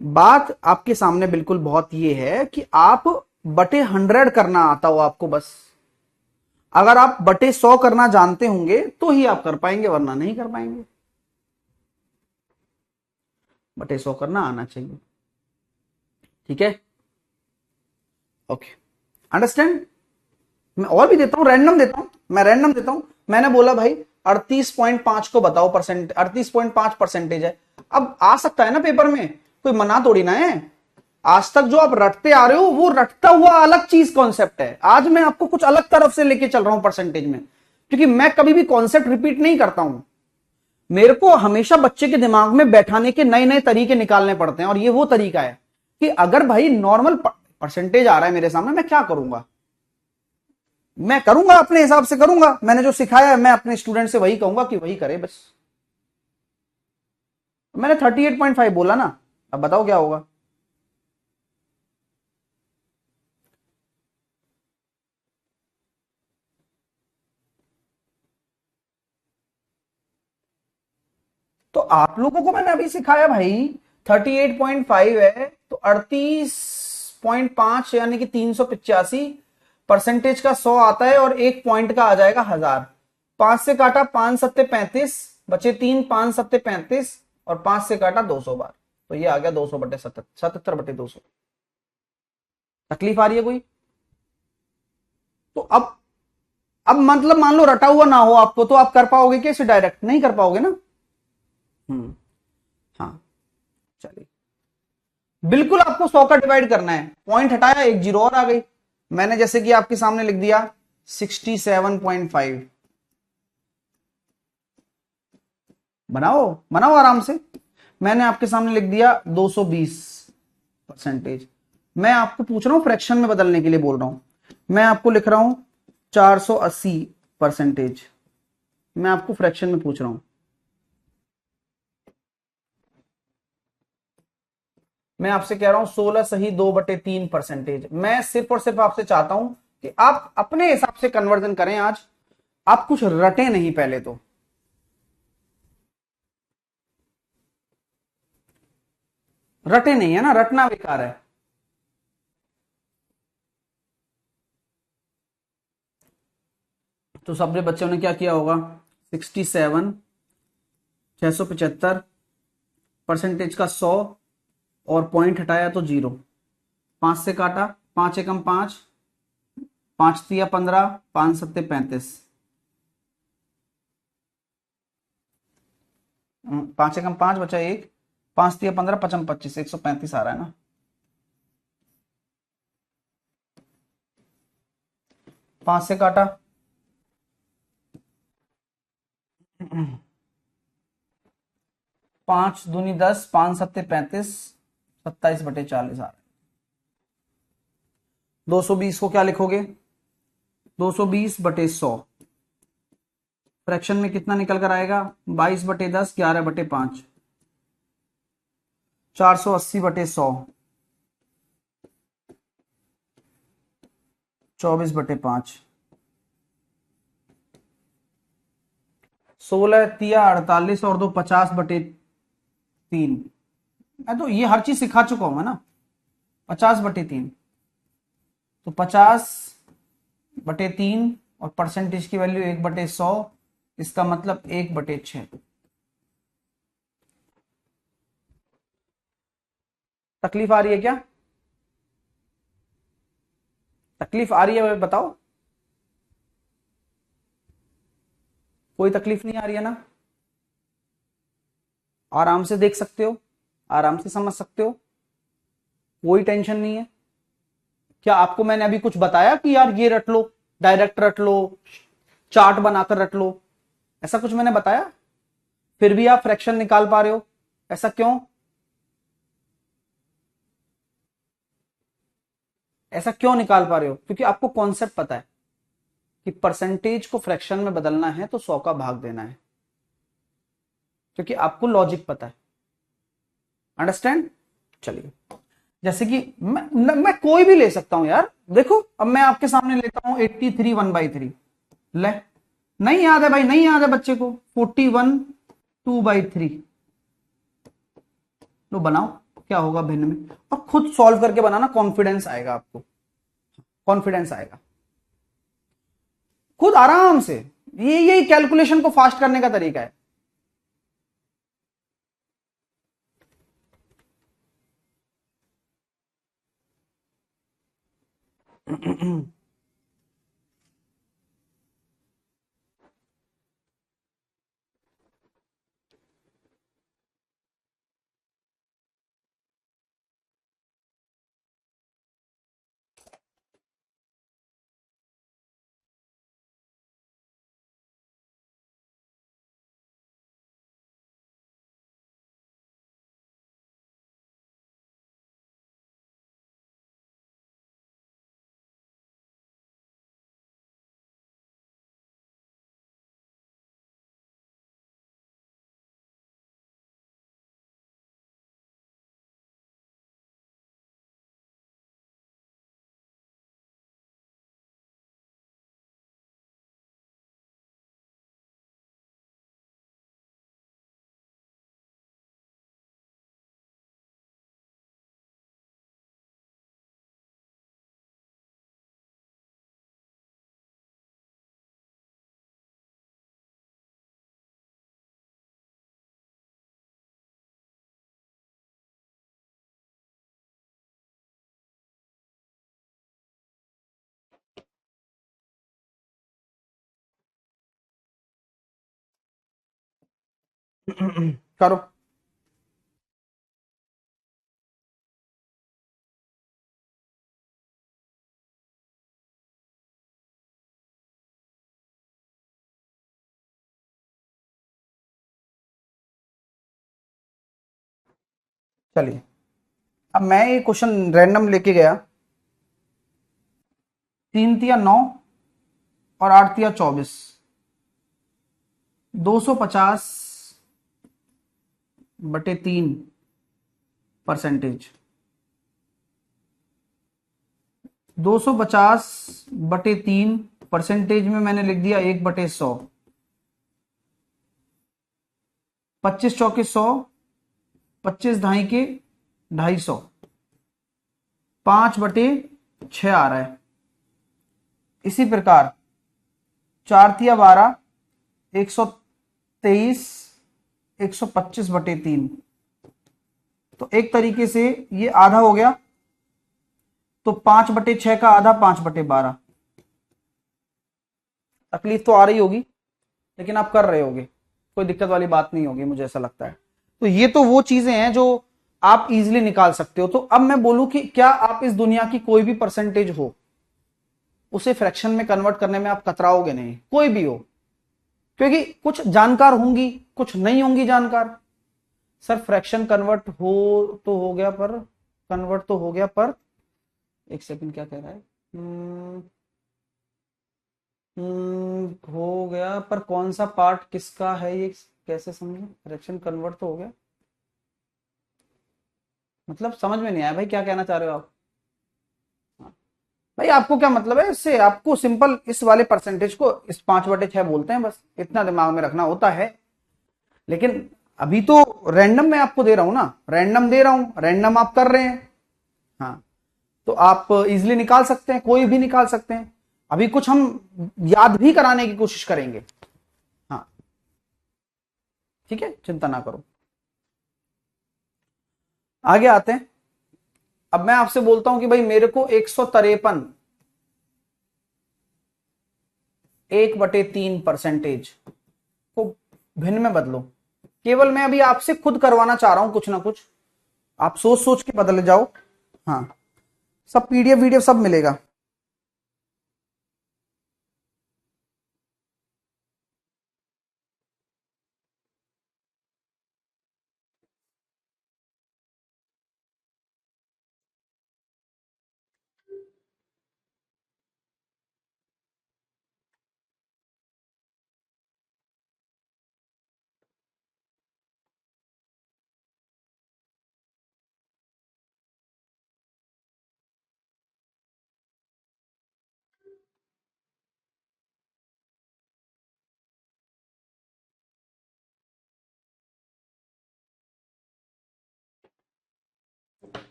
Speaker 1: बात आपके सामने बिल्कुल बहुत ये है कि आप बटे 100 करना आता हो आपको बस। अगर आप बटे 100 करना जानते होंगे तो ही आप कर पाएंगे, वरना नहीं कर पाएंगे। बटे 100 करना आना चाहिए, ठीक है? Okay, understand? मैं और भी देता हूं, रैंडम देता हूं, मैं रैंडम देता हूं। मैंने बोला भाई 38.5 को बताओ परसेंट, 38.5% है। अब आ सकता है ना पेपर में, कोई मना थोड़ी ना है। आज तक जो आप रटते आ रहे हो वो रटता हुआ अलग चीज कॉन्सेप्ट है, आज मैं आपको कुछ अलग तरफ से लेके चल रहा हूं परसेंटेज में, क्योंकि मैं कभी भी कॉन्सेप्ट रिपीट नहीं करता हूं। मेरे को हमेशा बच्चे के दिमाग में बैठाने के नए नए तरीके निकालने पड़ते हैं, और ये वो तरीका है कि अगर भाई नॉर्मल परसेंटेज आ रहा है मेरे सामने, मैं क्या करूंगा? मैं करूंगा अपने हिसाब से करूंगा, मैंने जो सिखाया है मैं अपने स्टूडेंट से वही कहूंगा कि वही करे बस। मैंने 38.5 बोला ना, अब बताओ क्या होगा? तो आप लोगों को मैंने अभी सिखाया भाई, 38.5 है तो 38.5 यानी कि 385 परसेंटेज का 100 आता है, और एक पॉइंट का आ जाएगा 1000। 5 से काटा 5 सत्ते 35, बचे 3, 5 सत्ते 35, और 5 से काटा 200 बार, तो ये आ गया 200 बटे 77 बटे 200। तकलीफ आ रही है कोई? तो अब मतलब मान लो रटा हुआ ना हो आपको, तो आप कर पाओगे कैसे? डायरेक्ट नहीं कर पाओगे ना। हाँ, चलिए, बिल्कुल आपको 100 का डिवाइड करना है, पॉइंट हटाया एक जीरो और आ गई। मैंने जैसे कि आपके सामने लिख दिया 67.5। बनाओ बनाओ आराम से। मैंने आपके सामने लिख दिया 220 परसेंटेज। मैं आपको पूछ रहा हूं, फ्रैक्शन में बदलने के लिए बोल रहा हूं। मैं आपको लिख रहा हूं 480 परसेंटेज, मैं आपको फ्रैक्शन में पूछ रहा हूं। मैं आपसे कह रहा हूं 16 सही 2/3 परसेंटेज। मैं सिर्फ और सिर्फ आपसे चाहता हूं कि आप अपने हिसाब से कन्वर्जन करें आज, आप कुछ रटे नहीं पहले तो। रटे नहीं है ना, रटना बेकार है। तो सबने बच्चों ने क्या किया होगा? 67, 675 परसेंटेज का 100, और पॉइंट हटाया तो जीरो। 5 से काटा, 5 एकम 5, 5 तिया 15, 5 सत्ते 35, 5 एकम 5 बचा एक, 5 तिया 15, 5 25, 135 आ रहा है ना। 5 से काटा, 5 दूनी 10, 5 सत्ते 35, 27/40 आ रहा है। 220 को क्या लिखोगे? 220/100। फ्रैक्शन में कितना निकल कर आएगा? 22/10, 11/5, 480/100, 24/5, 16 तिया 48, और 2 50/3। मैं तो ये हर चीज सिखा चुका हूं ना। 50/3, तो 50/3, और परसेंटेज की वैल्यू 1/100, इसका मतलब 1/6। तकलीफ आ रही है क्या? तकलीफ आ रही है बताओ? कोई तकलीफ नहीं आ रही है ना? आराम से देख सकते हो, आराम से समझ सकते हो, कोई टेंशन नहीं है। क्या आपको मैंने अभी कुछ बताया कि यार ये रट लो, डायरेक्ट रट लो, चार्ट बनाकर रट लो, ऐसा कुछ मैंने बताया? फिर भी आप फ्रैक्शन निकाल पा रहे हो, ऐसा क्यों? ऐसा क्यों निकाल पा रहे हो? क्योंकि आपको कॉन्सेप्ट पता है कि परसेंटेज को फ्रैक्शन में बदलना है तो 100 का भाग देना है, क्योंकि आपको लॉजिक पता है। अंडरस्टैंड? चलिए, जैसे कि मैं कोई भी ले सकता हूं यार। देखो अब मैं आपके सामने लेता हूं 83 1/3। ले, नहीं याद है भाई, नहीं याद है बच्चे को? 41 2/3। लो बनाओ, क्या होगा भिन्न में, और खुद सॉल्व करके बनाना, कॉन्फिडेंस आएगा आपको, कॉन्फिडेंस आएगा खुद आराम से। ये यही कैलकुलेशन को फास्ट करने का तरीका है। करो। चलिए, अब मैं ये क्वेश्चन रैंडम लेके गया। 3 × 9 और 8 × 24, 250/3 250/3 में मैंने लिख दिया 1/100। 25 चौके 100, 25 ढाई के 250, 5/6 आ रहा है। इसी प्रकार 4 × 12, 123, 125/3। तो एक तरीके से ये आधा हो गया, तो 5/6 का आधा 5/12। तकलीफ तो आ रही होगी, लेकिन आप कर रहे होगे, कोई दिक्कत वाली बात नहीं होगी, मुझे ऐसा लगता है। तो ये तो वो चीजें हैं जो आप इजीली निकाल सकते हो। तो अब मैं बोलूं कि क्या आप इस दुनिया की कोई भी परसेंटेज हो, उसे फ्रैक्शन में कन्वर्ट करने में आप कतराओगे नहीं, कोई भी हो, क्योंकि कुछ जानकार होंगी, कुछ नहीं होंगी जानकार। सर फ्रैक्शन कन्वर्ट हो तो हो गया, पर कन्वर्ट तो हो गया, पर एक सेकंड, क्या कह रहा है? हो गया, पर कौन सा पार्ट किसका है, ये कैसे समझे? फ्रैक्शन कन्वर्ट तो हो गया, मतलब समझ में नहीं आया भाई, क्या कहना चाह रहे हो आप? भाई आपको क्या मतलब है इससे? आपको सिंपल इस वाले परसेंटेज को इस 5/6 बोलते हैं, बस इतना दिमाग में रखना होता है। लेकिन अभी तो रैंडम मैं आपको दे रहा हूं ना, रैंडम दे रहा हूं, रैंडम आप कर रहे हैं। हाँ, तो आप इजिली निकाल सकते हैं, कोई भी निकाल सकते हैं। अभी कुछ हम याद भी कराने की कोशिश करेंगे। हाँ, ठीक है, चिंता ना करो। आगे आते हैं। अब मैं आपसे बोलता हूं कि भाई मेरे को 153 1/3 परसेंटेज को भिन्न में बदलो, केवल मैं अभी आपसे खुद करवाना चाह रहा हूं कुछ ना कुछ, आप सोच सोच के बदल जाओ। हाँ, सब पीडीएफ वीडियो सब मिलेगा।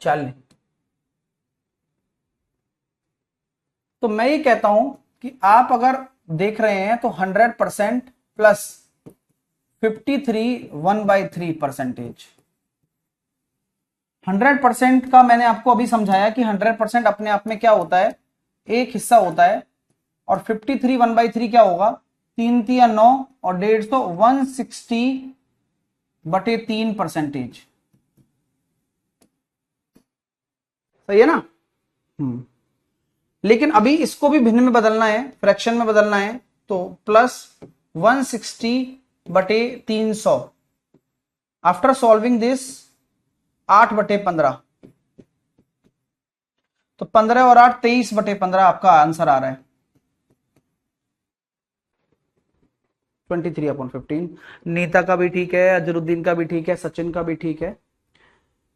Speaker 1: चल, तो मैं ये कहता हूं कि आप अगर देख रहे हैं तो 100% प्लस 53 1/3%। 100% का मैंने आपको अभी समझाया कि 100% अपने आप में क्या होता है, एक हिस्सा होता है। और 53 1/3 क्या होगा, 3 3 9 और 150, तो 160/3%। सही है ना। लेकिन अभी इसको भी भिन्न में बदलना है, फ्रैक्शन में बदलना है, तो प्लस 160/300। आफ्टर सॉल्विंग दिस 8/15, तो 15 और 8 23/15 आपका आंसर आ रहा है। 23/15। नीता का भी ठीक है, अजरुद्दीन का भी ठीक है, सचिन का भी ठीक है।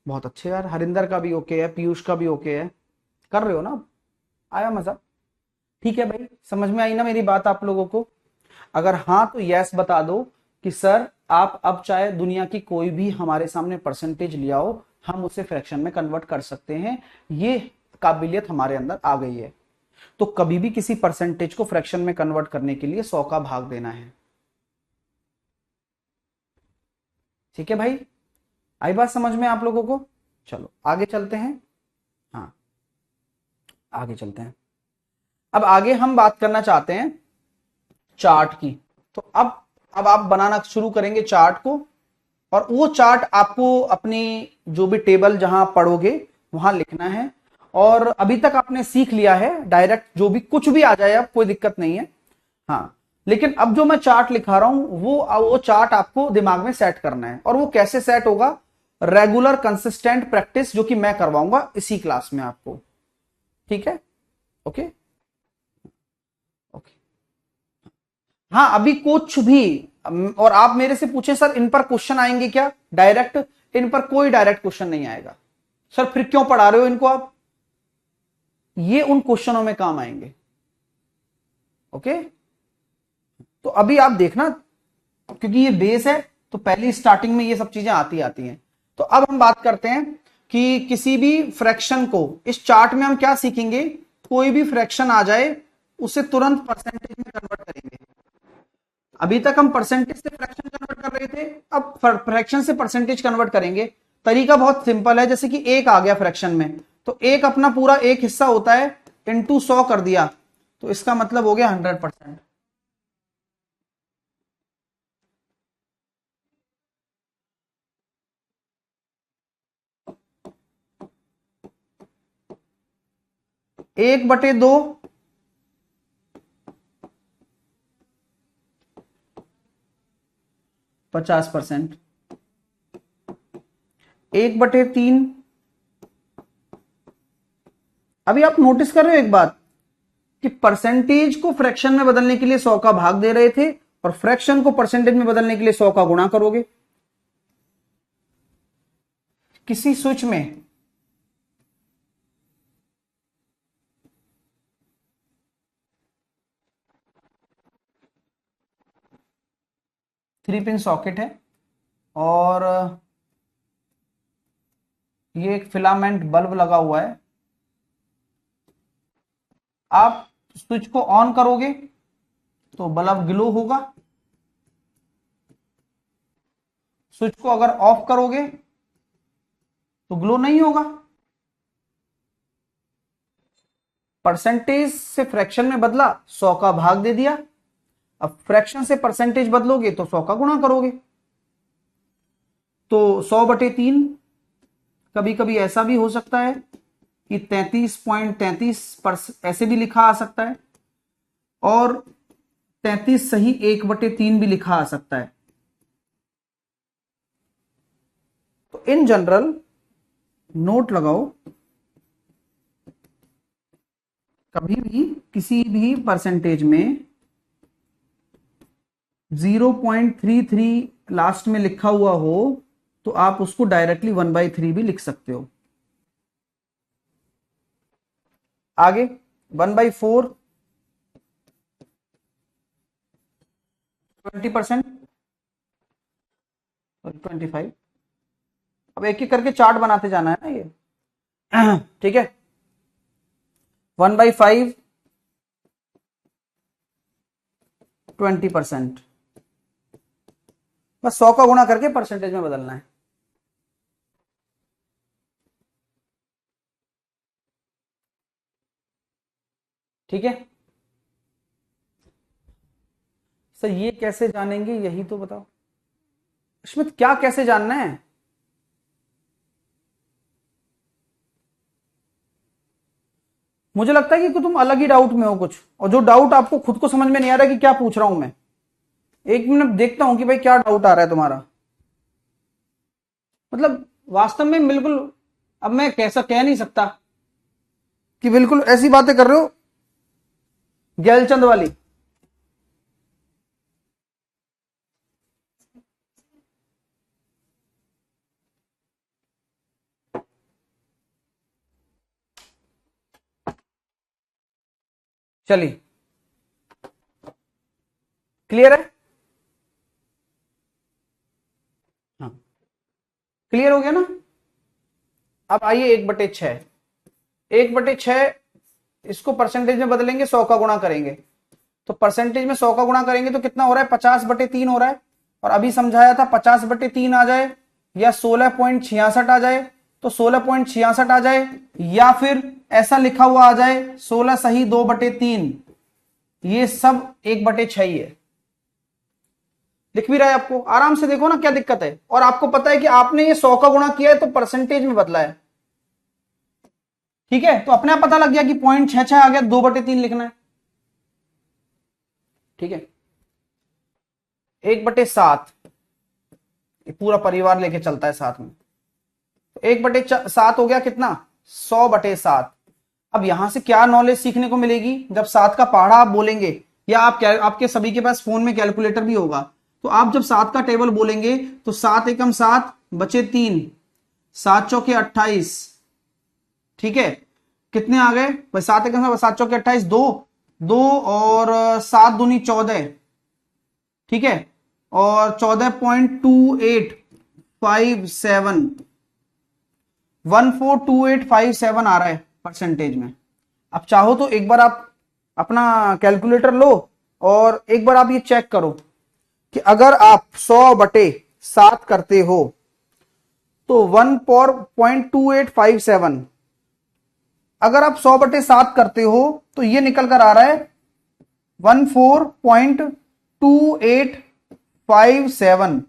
Speaker 1: बहुत अच्छे यार, हरिंदर का भी ओके है, पीयूष का भी ओके है। कर रहे हो ना, आया मजा। ठीक है भाई, समझ में आई ना मेरी बात आप लोगों को? अगर हाँ तो यस बता दो कि सर आप अब चाहे दुनिया की कोई भी हमारे सामने परसेंटेज ले आओ, हम उसे फ्रैक्शन में कन्वर्ट कर सकते हैं। ये काबिलियत हमारे अंदर आ गई है। तो कभी भी किसी परसेंटेज को फ्रैक्शन में कन्वर्ट करने के लिए 100 का भाग देना है। ठीक है भाई, आई बात समझ में आप लोगों को? चलो आगे चलते हैं। हाँ, आगे चलते हैं। अब आगे हम बात करना चाहते हैं चार्ट की। तो अब आप बनाना शुरू करेंगे चार्ट को, और वो चार्ट आपको अपनी जो भी टेबल जहां पढ़ोगे वहां लिखना है। और अभी तक आपने सीख लिया है डायरेक्ट जो भी कुछ भी आ जाए, अब कोई दिक्कत नहीं है। हाँ, लेकिन अब जो मैं चार्ट लिखा रहा हूं वो चार्ट आपको दिमाग में सेट करना है। और वो कैसे सेट होगा, रेगुलर कंसिस्टेंट प्रैक्टिस जो कि मैं करवाऊंगा इसी क्लास में आपको। ठीक है, ओके ओके। हाँ, अभी कुछ भी और आप मेरे से पूछें सर इन पर क्वेश्चन आएंगे क्या डायरेक्ट, इन पर कोई डायरेक्ट क्वेश्चन नहीं आएगा। सर फिर क्यों पढ़ा रहे हो इनको आप, ये उन क्वेश्चनों में काम आएंगे। ओके, तो अभी आप देखना, क्योंकि ये बेस है तो पहली स्टार्टिंग में ये सब चीजें आती आती हैं। तो अब हम बात करते हैं कि किसी भी फ्रैक्शन को इस चार्ट में हम क्या सीखेंगे, कोई भी फ्रैक्शन आ जाए उसे तुरंत परसेंटेज में कन्वर्ट करेंगे। अभी तक हम परसेंटेज से फ्रैक्शन कन्वर्ट कर रहे थे, अब फ्रैक्शन से परसेंटेज कन्वर्ट करेंगे। तरीका बहुत सिंपल है, जैसे कि एक आ गया फ्रैक्शन में, तो एक अपना पूरा एक हिस्सा होता है, इंटू 100 कर दिया, तो इसका मतलब हो गया 100%। एक बटे दो 50%। 1/3। अभी आप नोटिस कर रहे हो एक बात, कि परसेंटेज को फ्रैक्शन में बदलने के लिए 100 का भाग दे रहे थे, और फ्रैक्शन को परसेंटेज में बदलने के लिए 100 का गुणा करोगे किसी स्विच में। 3 पिन सॉकेट है, और ये एक फिलामेंट बल्ब लगा हुआ है। आप स्विच को ऑन करोगे तो बल्ब ग्लो होगा, स्विच को अगर ऑफ करोगे तो ग्लो नहीं होगा। परसेंटेज से फ्रैक्शन में बदला, 100 का भाग दे दिया, अब फ्रैक्शन से परसेंटेज बदलोगे तो 100 का गुणा करोगे, तो 100/3। कभी कभी ऐसा भी हो सकता है कि 33.33 ऐसे भी लिखा आ सकता है, और 33 सही 1/3 भी लिखा आ सकता है। तो इन जनरल नोट लगाओ, कभी भी किसी भी परसेंटेज में 0.33 लास्ट में लिखा हुआ हो तो आप उसको डायरेक्टली 1/3 भी लिख सकते हो। आगे 1/4 20%, 25। अब एक एक करके चार्ट बनाते जाना है ना ये। ठीक है, 1/5 20%, बस 100 का गुणा करके परसेंटेज में बदलना है। ठीक है सर, ये कैसे जानेंगे यही तो बताओ। स्मित क्या कैसे जानना है? मुझे लगता है कि तुम अलग ही डाउट में हो कुछ, और जो डाउट आपको खुद को समझ में नहीं आ रहा कि क्या पूछ रहा हूं मैं। एक मिनट देखता हूं कि भाई क्या डाउट आ रहा है तुम्हारा। मतलब वास्तव में बिल्कुल, अब मैं कैसा कह नहीं सकता कि बिल्कुल ऐसी बातें कर रहे हो गैलचंद वाली। चलिए, क्लियर है? हाँ, क्लियर हो गया ना। अब आइए 1/6, 1/6 इसको परसेंटेज में बदलेंगे, 100 का गुणा करेंगे। तो परसेंटेज में 100 का गुणा करेंगे तो कितना हो रहा है? 50/3 हो रहा है। और अभी समझाया था 50/3 आ जाए या 16.66 आ जाए, तो 16.66 आ जाए, या फिर ऐसा लिखा हुआ आ जाए 16 सही 2/3। ये सब 1/6 ही है। लिख भी रहा है आपको, आराम से देखो ना क्या दिक्कत है। और आपको पता है कि आपने ये 100 का गुणा किया है तो परसेंटेज में बदला है। ठीक है, तो अपने आप पता लग गया कि 0.66 आ गया, 2/3 लिखना है। ठीक है, 1/7 पूरा परिवार लेके चलता है साथ में, तो 1/7 हो गया कितना? 100/7। अब यहां से क्या नॉलेज सीखने को मिलेगी? जब 7 का पहाड़ा आप बोलेंगे, या आपके सभी के पास फोन में कैलकुलेटर भी होगा, तो आप जब 7 का टेबल बोलेंगे तो 7 एकम 7 बचे 3, 7 चौके 28। ठीक है, कितने आ गए भाई? 7 एकम 7 चौके 28, 2 2 और 7 दूनी 14। ठीक है, और 14.2857, 142857 आ रहा है परसेंटेज में। अब चाहो तो एक बार आप अपना कैलकुलेटर लो और एक बार आप ये चेक करो कि अगर आप 100/7 करते हो तो 1.2857, अगर आप 100/7 करते हो तो ये निकल कर आ रहा है 14.2857,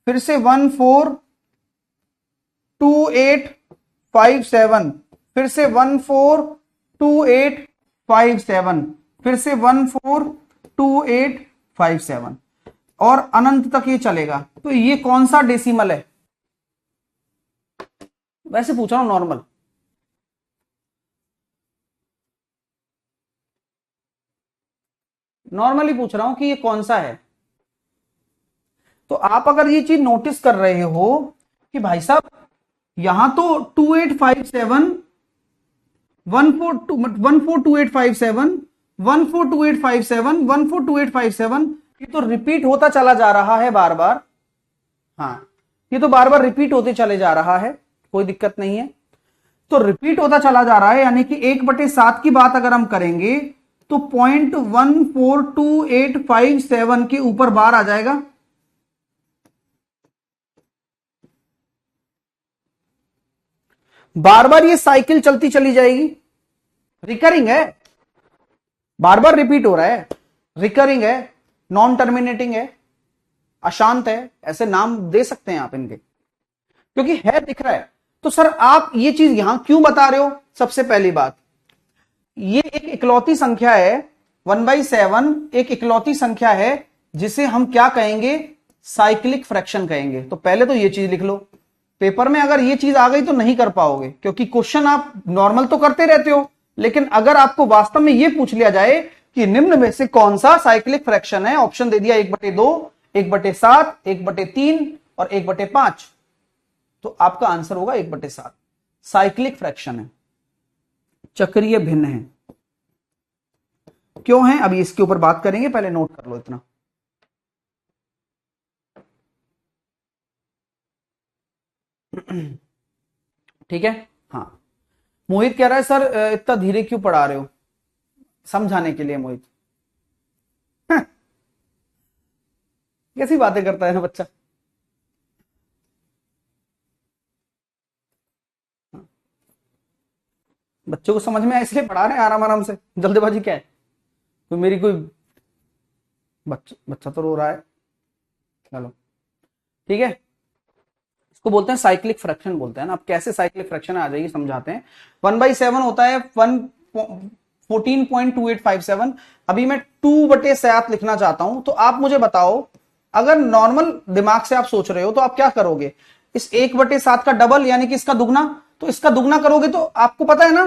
Speaker 1: फिर से 142857, फिर से 142857, फिर से 142857, और अनंत तक ये चलेगा। तो ये कौन सा डेसिमल है? वैसे पूछ रहा हूं, नॉर्मल। नॉर्मली पूछ रहा हूं कि ये कौन सा है। तो आप अगर ये चीज नोटिस कर रहे हो कि भाई साहब यहां तो 2857, 142857, 142857, 142857, ये तो रिपीट होता चला जा रहा है बार बार। हाँ, ये तो बार बार रिपीट होते चले जा रहा है, कोई दिक्कत नहीं है। तो रिपीट होता चला जा रहा है, यानी कि 1/7 की बात अगर हम करेंगे तो 0.14287 के ऊपर बार आ जाएगा। बार बार ये साइकिल चलती चली जाएगी, रिकरिंग है, बार बार रिपीट हो रहा है, रिकरिंग है। नॉन टर्मिनेटिंग है, अशांत है, ऐसे नाम दे सकते हैं आप इनके, क्योंकि है दिख रहा है। तो सर आप ये चीज यहां क्यों बता रहे हो? सबसे पहली बात, ये एक इकलौती संख्या है, 1/7 एक इकलौती संख्या है जिसे हम क्या कहेंगे? साइक्लिक फ्रैक्शन कहेंगे। तो पहले तो ये चीज लिख लो। पेपर में अगर ये चीज आ गई तो नहीं कर पाओगे, क्योंकि क्वेश्चन आप नॉर्मल तो करते रहते हो, लेकिन अगर आपको वास्तव में ये पूछ लिया जाए कि निम्न में से कौन सा साइक्लिक फ्रैक्शन है, ऑप्शन दे दिया 1/2, 1/7, 1/3 और 1/5, तो आपका आंसर होगा 1/7। साइक्लिक फ्रैक्शन है, चक्रीय भिन्न है। क्यों है अभी इसके ऊपर बात करेंगे, पहले नोट कर लो इतना। ठीक है। हाँ, मोहित कह रहा है सर इतना धीरे क्यों पढ़ा रहे हो? समझाने के लिए मोहित। कैसी बातें करता है ना बच्चा। बच्चों को समझ में आए इसलिए पढ़ा रहे हैं आराम आराम से, जल्दबाजी क्या है? तो मेरी कोई बच्चा बच्चा तो रो रहा है। चलो ठीक है, इसको बोलते हैं साइक्लिक फ्रैक्शन बोलते हैं ना। अब कैसे साइक्लिक फ्रैक्शन आ जाएगी समझाते हैं। 1/7 होता है 14.2857। अभी मैं 2/7 लिखना चाहता हूं, तो आप मुझे बताओ, अगर नॉर्मल दिमाग से आप सोच रहे हो तो आप क्या करोगे? इस 1/7 का डबल यानी कि इसका दुगना, तो इसका दुगना करोगे तो आपको पता है ना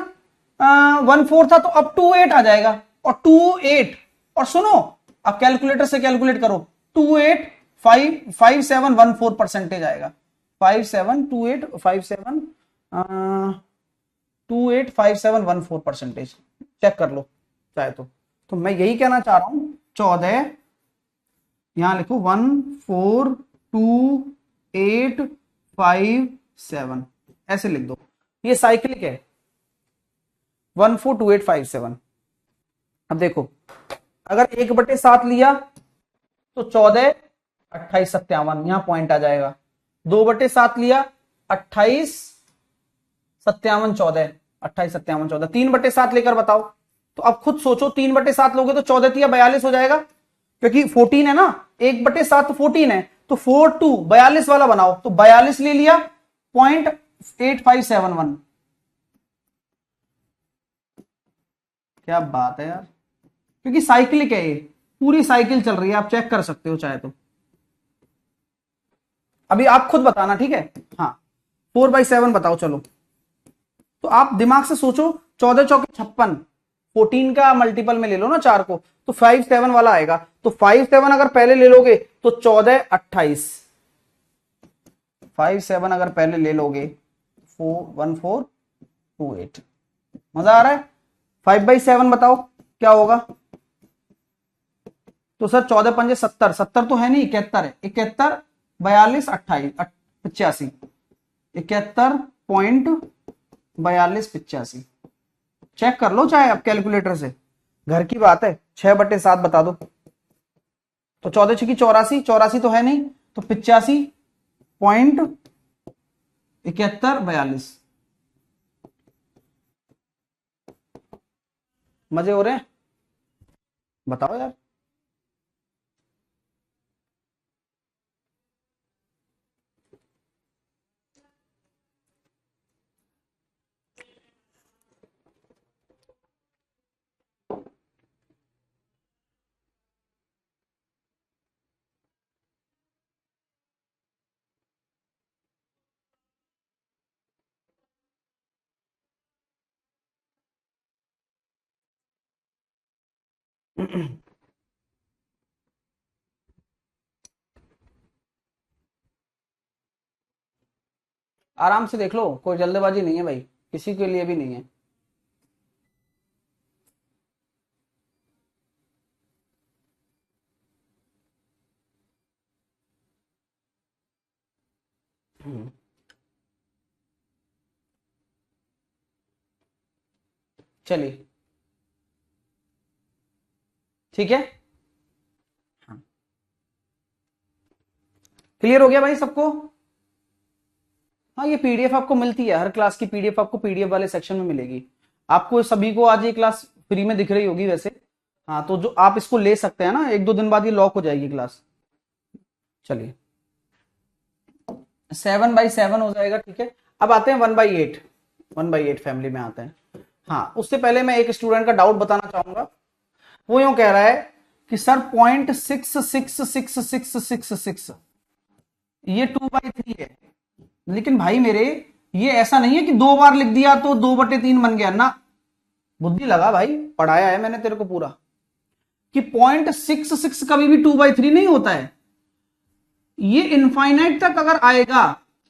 Speaker 1: 1/4 था, तो अब 2/8 आ जाएगा। और 2/8, और सुनो, आप कैलकुलेटर से कैलकुलेट करो, 2/85714 परसेंटेज आएगा। 285714 चेक कर लो चाहे तो मैं यही कहना चाह रहा हूं। 14, यहां लिखो 14287 ऐसे लिख दो, ये साइक्लिक है 142857। अब देखो, अगर 1/7 लिया तो 14 28 57, यहां पॉइंट आ जाएगा। 2/7 लिया 28 57 14, 28 57 14, 3/7 लेकर बताओ। तो अब खुद सोचो, 3/7 लोगे तो 14 42 हो जाएगा, क्योंकि 14 है ना, 1/7 तो 14 है, तो 42 42 वाला बनाओ, तो 42 ले लिया, 0.8571। क्या बात है यार, क्योंकि साइक्लिक है, ये पूरी साइकिल चल रही है, आप चेक कर सकते हो चाहे तो। अभी आप खुद बताना, ठीक है। हाँ, 4/7 बताओ चलो। तो आप दिमाग से सोचो, 14 चौके 56, 14 का मल्टीपल में ले लो ना 4 को, तो 57 वाला आएगा। तो 57 अगर पहले ले लोगे तो 14 28, 57 अगर पहले ले लोगे 1428। मजा आ रहा है? 5/7 बताओ क्या होगा? तो सर 14×5 70, 70 तो है नहीं, 71 है। 71 42 28 85, 71.4285। चेक कर लो चाहे आप कैलकुलेटर से, घर की बात है। 6/7 बता दो, तो 14 छकी 84, 84 तो है नहीं, तो 85.7142। मजे हो रहे हैं? बताओ यार। आराम से देख लो, कोई जल्दबाजी नहीं है भाई, किसी के लिए भी नहीं है। चलिए ठीक है। हाँ, क्लियर हो गया भाई सबको? हाँ, ये पीडीएफ आपको मिलती है, हर क्लास की पीडीएफ आपको पीडीएफ वाले सेक्शन में मिलेगी। आपको सभी को आज ये क्लास फ्री में दिख रही होगी वैसे, हाँ, तो जो आप इसको ले सकते हैं ना, 1-2 दिन बाद ये लॉक हो जाएगी क्लास। चलिए 7/7 हो जाएगा, ठीक है। अब आते हैं 1/8, 1/8 फैमिली में आते हैं। हाँ, उससे पहले मैं एक स्टूडेंट का डाउट बताना चाहूंगा। वो यूं कह रहा है कि सर 0.66666 ये 2/3 है, लेकिन भाई मेरे ये ऐसा नहीं है कि 2 बार लिख दिया तो 2/3 बन गया ना। बुद्धि लगा भाई, पढ़ाया है मैंने तेरे को पूरा कि 0.66 कभी भी 2/3 नहीं होता है। ये इनफाइनाइट तक अगर आएगा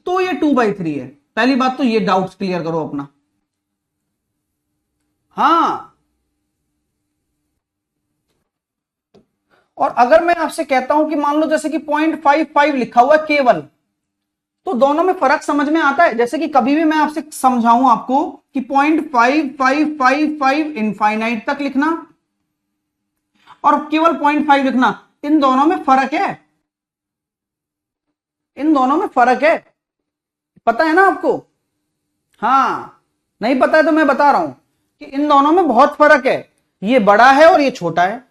Speaker 1: तो ये 2/3 है। पहली बात तो ये डाउट्स क्लियर करो अपना। हाँ, और अगर मैं आपसे कहता हूं कि मान लो जैसे कि 0.55 लिखा हुआ है केवल, तो दोनों में फर्क समझ में आता है। जैसे कि कभी भी मैं आपसे समझाऊं आपको कि 0.5555 इनफाइनाइट तक लिखना और केवल 0.5 लिखना, इन दोनों में फर्क है, इन दोनों में फर्क है, पता है ना आपको? हाँ, नहीं पता है तो मैं बता रहा हूं कि इन दोनों में बहुत फर्क है, ये बड़ा है और ये छोटा है।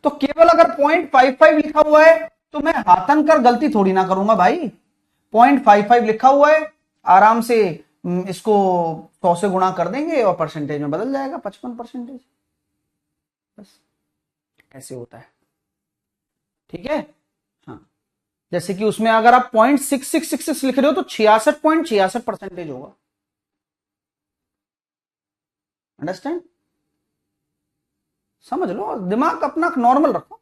Speaker 1: तो केवल अगर 0.55 लिखा हुआ है तो मैं हाथन कर गलती थोड़ी ना करूंगा भाई। 0.55 लिखा हुआ है, आराम से इसको 100 से गुणा कर देंगे और परसेंटेज में बदल जाएगा, 55%। बस ऐसे होता है, ठीक है। हाँ, जैसे कि उसमें अगर आप 0.6666 लिख रहे हो तो 66.66% होगा। अंडरस्टैंड? समझ लो, दिमाग अपना नॉर्मल रखो।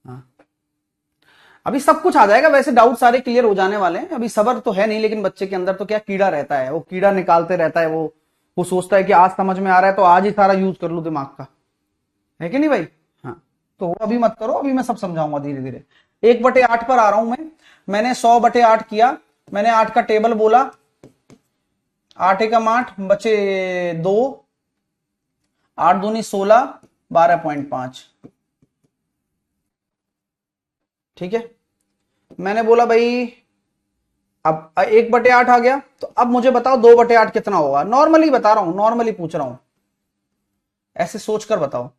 Speaker 1: हाँ, अभी सब कुछ आ जाएगा, वैसे डाउट सारे क्लियर हो जाने वाले हैं। अभी सबर तो है नहीं, लेकिन बच्चे के अंदर तो क्या कीड़ा रहता है, वो कीड़ा निकालते रहता है। वो सोचता है कि आज समझ में आ रहा है तो आज ही सारा यूज कर लूं दिमाग का, है कि नहीं भाई? हाँ, तो वो अभी मत करो, अभी मैं सब समझाऊंगा धीरे धीरे। 1/8 पर आ रहा हूं मैं। मैंने 100/8 किया, मैंने 8 का टेबल बोला, 8 एकम 8 बचे 2, 8 दूनी 16, 12.5, ठीक है। मैंने बोला भाई अब 1/8 आ गया, तो अब मुझे बताओ 2/8 कितना होगा। नॉर्मली बता रहा हूं, नॉर्मली पूछ रहा हूं, ऐसे सोचकर बताओ।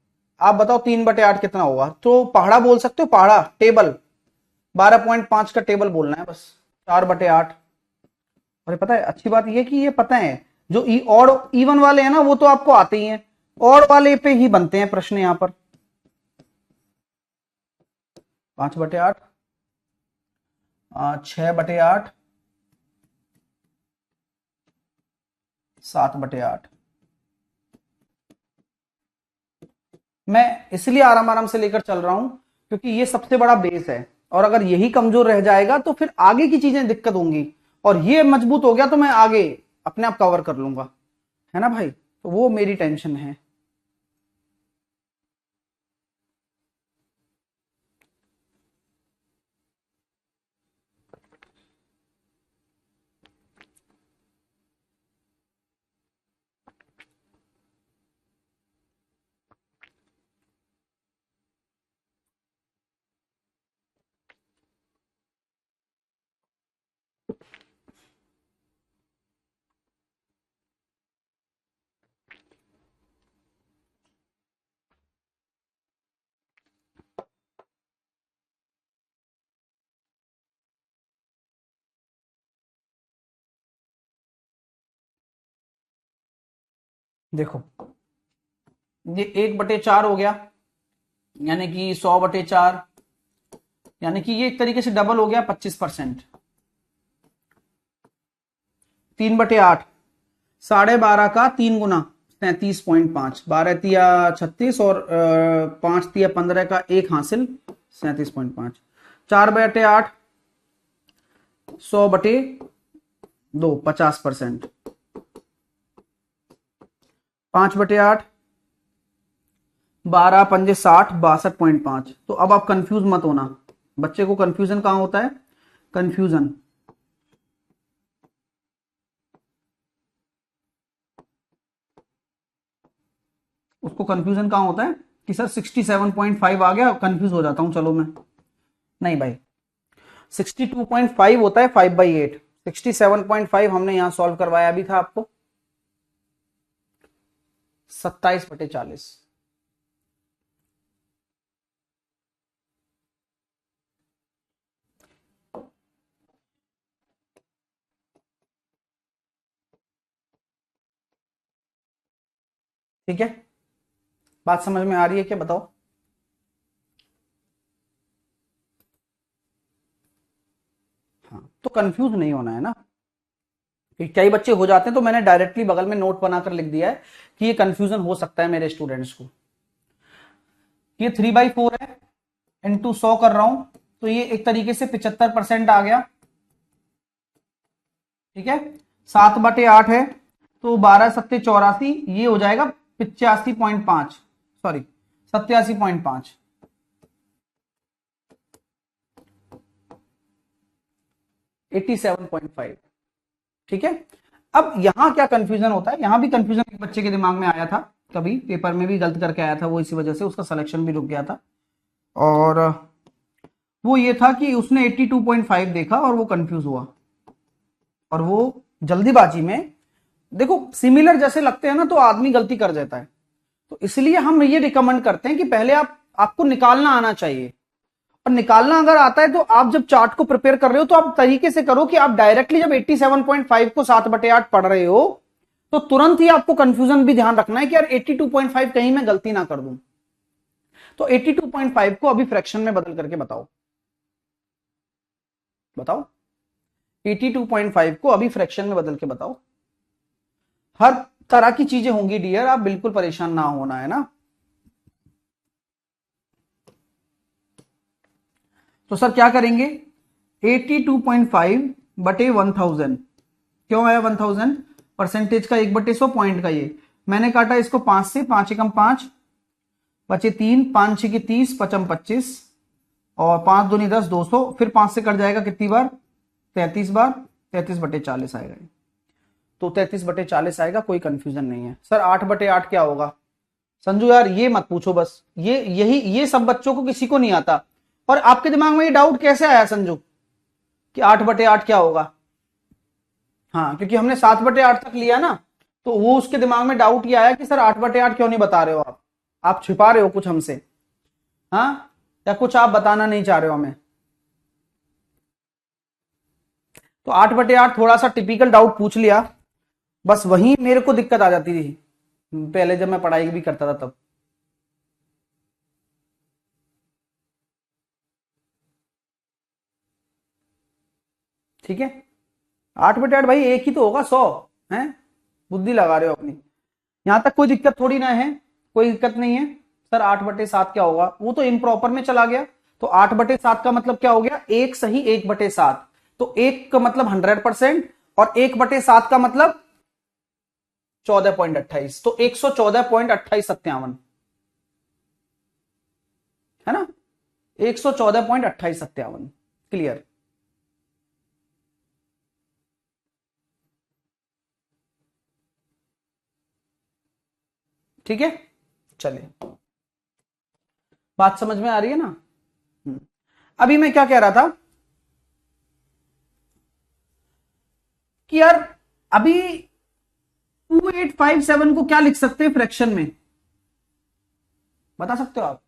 Speaker 1: आप बताओ 3/8 कितना होगा, तो पहाड़ा बोल सकते हो, पहाड़ा टेबल 12.5 का टेबल बोलना है बस। 4/8। और पता है अच्छी बात यह कि ये पता है जो ई और इवन वाले हैं ना वो तो आपको आते ही हैं, और वाले पे ही बनते हैं प्रश्न यहां पर। 5/8, 6/8, 7/8। मैं इसलिए आराम आराम से लेकर चल रहा हूं क्योंकि ये सबसे बड़ा बेस है, और अगर यही कमजोर रह जाएगा तो फिर आगे की चीजें दिक्कत होंगी, और ये मजबूत हो गया तो मैं आगे अपने आप कवर कर लूंगा, है ना भाई? तो वो मेरी टेंशन है। देखो, ये 1/4 हो गया, यानी कि 100/4, यानी कि ये एक तरीके से डबल हो गया, 25%। 3/8, 12.5 का 3 गुना 37.5, 12 तिया 36 और 5 तिया 15 का 1 हासिल 37.5। 4/8, 100/2, 50%। 5/8, 12×5 = 60, 62.5। तो अब आप कंफ्यूज मत होना, बच्चे को कंफ्यूजन कहां होता है? कंफ्यूजन उसको कंफ्यूजन कहां होता है कि सर 67.5 आ गया, कंफ्यूज हो जाता हूं, चलो मैं। नहीं भाई, 62.5 होता है 5/8। 67.5 हमने यहां सॉल्व करवाया भी था आपको। 27/40। ठीक है, बात समझ में आ रही है क्या, बताओ। हाँ, तो कंफ्यूज नहीं होना है ना, कि कई बच्चे हो जाते हैं, तो मैंने डायरेक्टली बगल में नोट बनाकर लिख दिया है कि ये कंफ्यूजन हो सकता है मेरे स्टूडेंट्स को। ये 3/4 है, इंटू 100 कर रहा हूं, तो ये एक तरीके से 75% आ गया। ठीक है, 7/8 है, तो 12×7=84, ये हो जाएगा 85.5, सॉरी 87.5। 87.5। ठीक है, अब यहां क्या कंफ्यूजन होता है, यहां भी कंफ्यूजन एक बच्चे के दिमाग में आया था, कभी पेपर में भी गलत करके आया था वो, इसी वजह से उसका सिलेक्शन भी रुक गया था। और वो ये था कि उसने 82.5 देखा और वो कंफ्यूज हुआ, और वो जल्दीबाजी में, देखो सिमिलर जैसे लगते हैं ना तो आदमी गलती कर जाता है, तो इसलिए हम ये रिकमेंड करते हैं कि पहले आपको निकालना आना चाहिए, और निकालना अगर आता है तो आप जब चार्ट को प्रिपेयर कर रहे हो तो आप तरीके से करो कि आप डायरेक्टली जब 87.5 को 7/8 पढ़ रहे हो तो तुरंत ही आपको कंफ्यूजन भी ध्यान रखना है कि यार 82.5 कहीं मैं गलती ना कर दूं। तो 82.5 को अभी फ्रैक्शन में बदल करके बताओ, बताओ 82.5 को अभी फ्रैक्शन में बदल के बताओ। हर तरह की चीजें होंगी डियर, आप बिल्कुल परेशान ना होना है ना। तो सर क्या करेंगे, 82.5/1000, क्यों आया 1000, परसेंटेज का 1/100, पॉइंट का ये मैंने काटा इसको 5 से, 5 एकम 5, बचे 3, 5 6 की 30, 55 25, और 5 दूनी 10, 200, फिर 5 से कट जाएगा कितनी बार, 33 बार, 33/40 आएगा। तो 33/40 आएगा, कोई कंफ्यूजन नहीं है। सर 8/8 क्या होगा, संजू यार ये मत पूछो, बस ये सब बच्चों को किसी को नहीं आता, और आपके दिमाग में ये डाउट कैसे आया संजू कि 8/8 क्या होगा। हाँ, क्योंकि हमने 7/8 तक लिया ना, तो वो उसके दिमाग में डाउट ये आया कि सर 8/8 क्यों नहीं बता रहे हो आप छिपा रहे हो कुछ हमसे, हाँ, या कुछ आप बताना नहीं चाह रहे हो हमें। तो 8/8 थोड़ा सा टिपिकल डाउट पूछ लिया, बस वहीं मेरे को दिक्कत आ जाती थी पहले जब मैं पढ़ाई भी करता था तब। ठीक है, 8/8 भाई एक ही तो होगा, 100 है, बुद्धि लगा रहे हो अपनी, यहां तक कोई दिक्कत थोड़ी ना है, कोई दिक्कत नहीं है। सर 8/7 क्या होगा, वो तो इम्प्रॉपर में चला गया, तो 8/7 का मतलब क्या हो गया, एक सही 1/7, तो एक का मतलब 100%, और 1/7 का मतलब 14.28, तो 114.2857 है ना, 114.2857, क्लियर। ठीक है, चलिए बात समझ में आ रही है ना। अभी मैं क्या कह रहा था कि यार अभी 2857 को क्या लिख सकते हैं फ्रैक्शन में, बता सकते हो आप।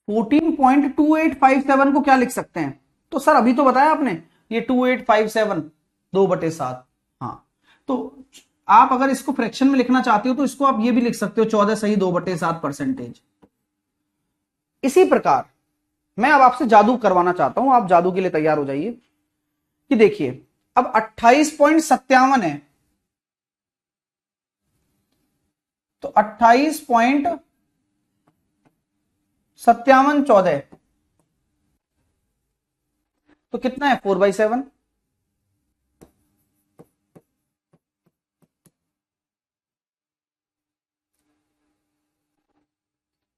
Speaker 1: 14.2857 को क्या लिख सकते हैं, तो सर अभी तो बताया आपने, ये 2857 2/7। हाँ, तो आप अगर इसको फ्रैक्शन में लिखना चाहते हो तो इसको आप ये भी लिख सकते हो 14 सही 2/7 परसेंटेज। इसी प्रकार मैं अब आपसे जादू करवाना चाहता हूं, आप जादू के लिए तैयार हो जाइए, कि देखिए अब 28.57 है, तो 28.5714, तो कितना है 4/7,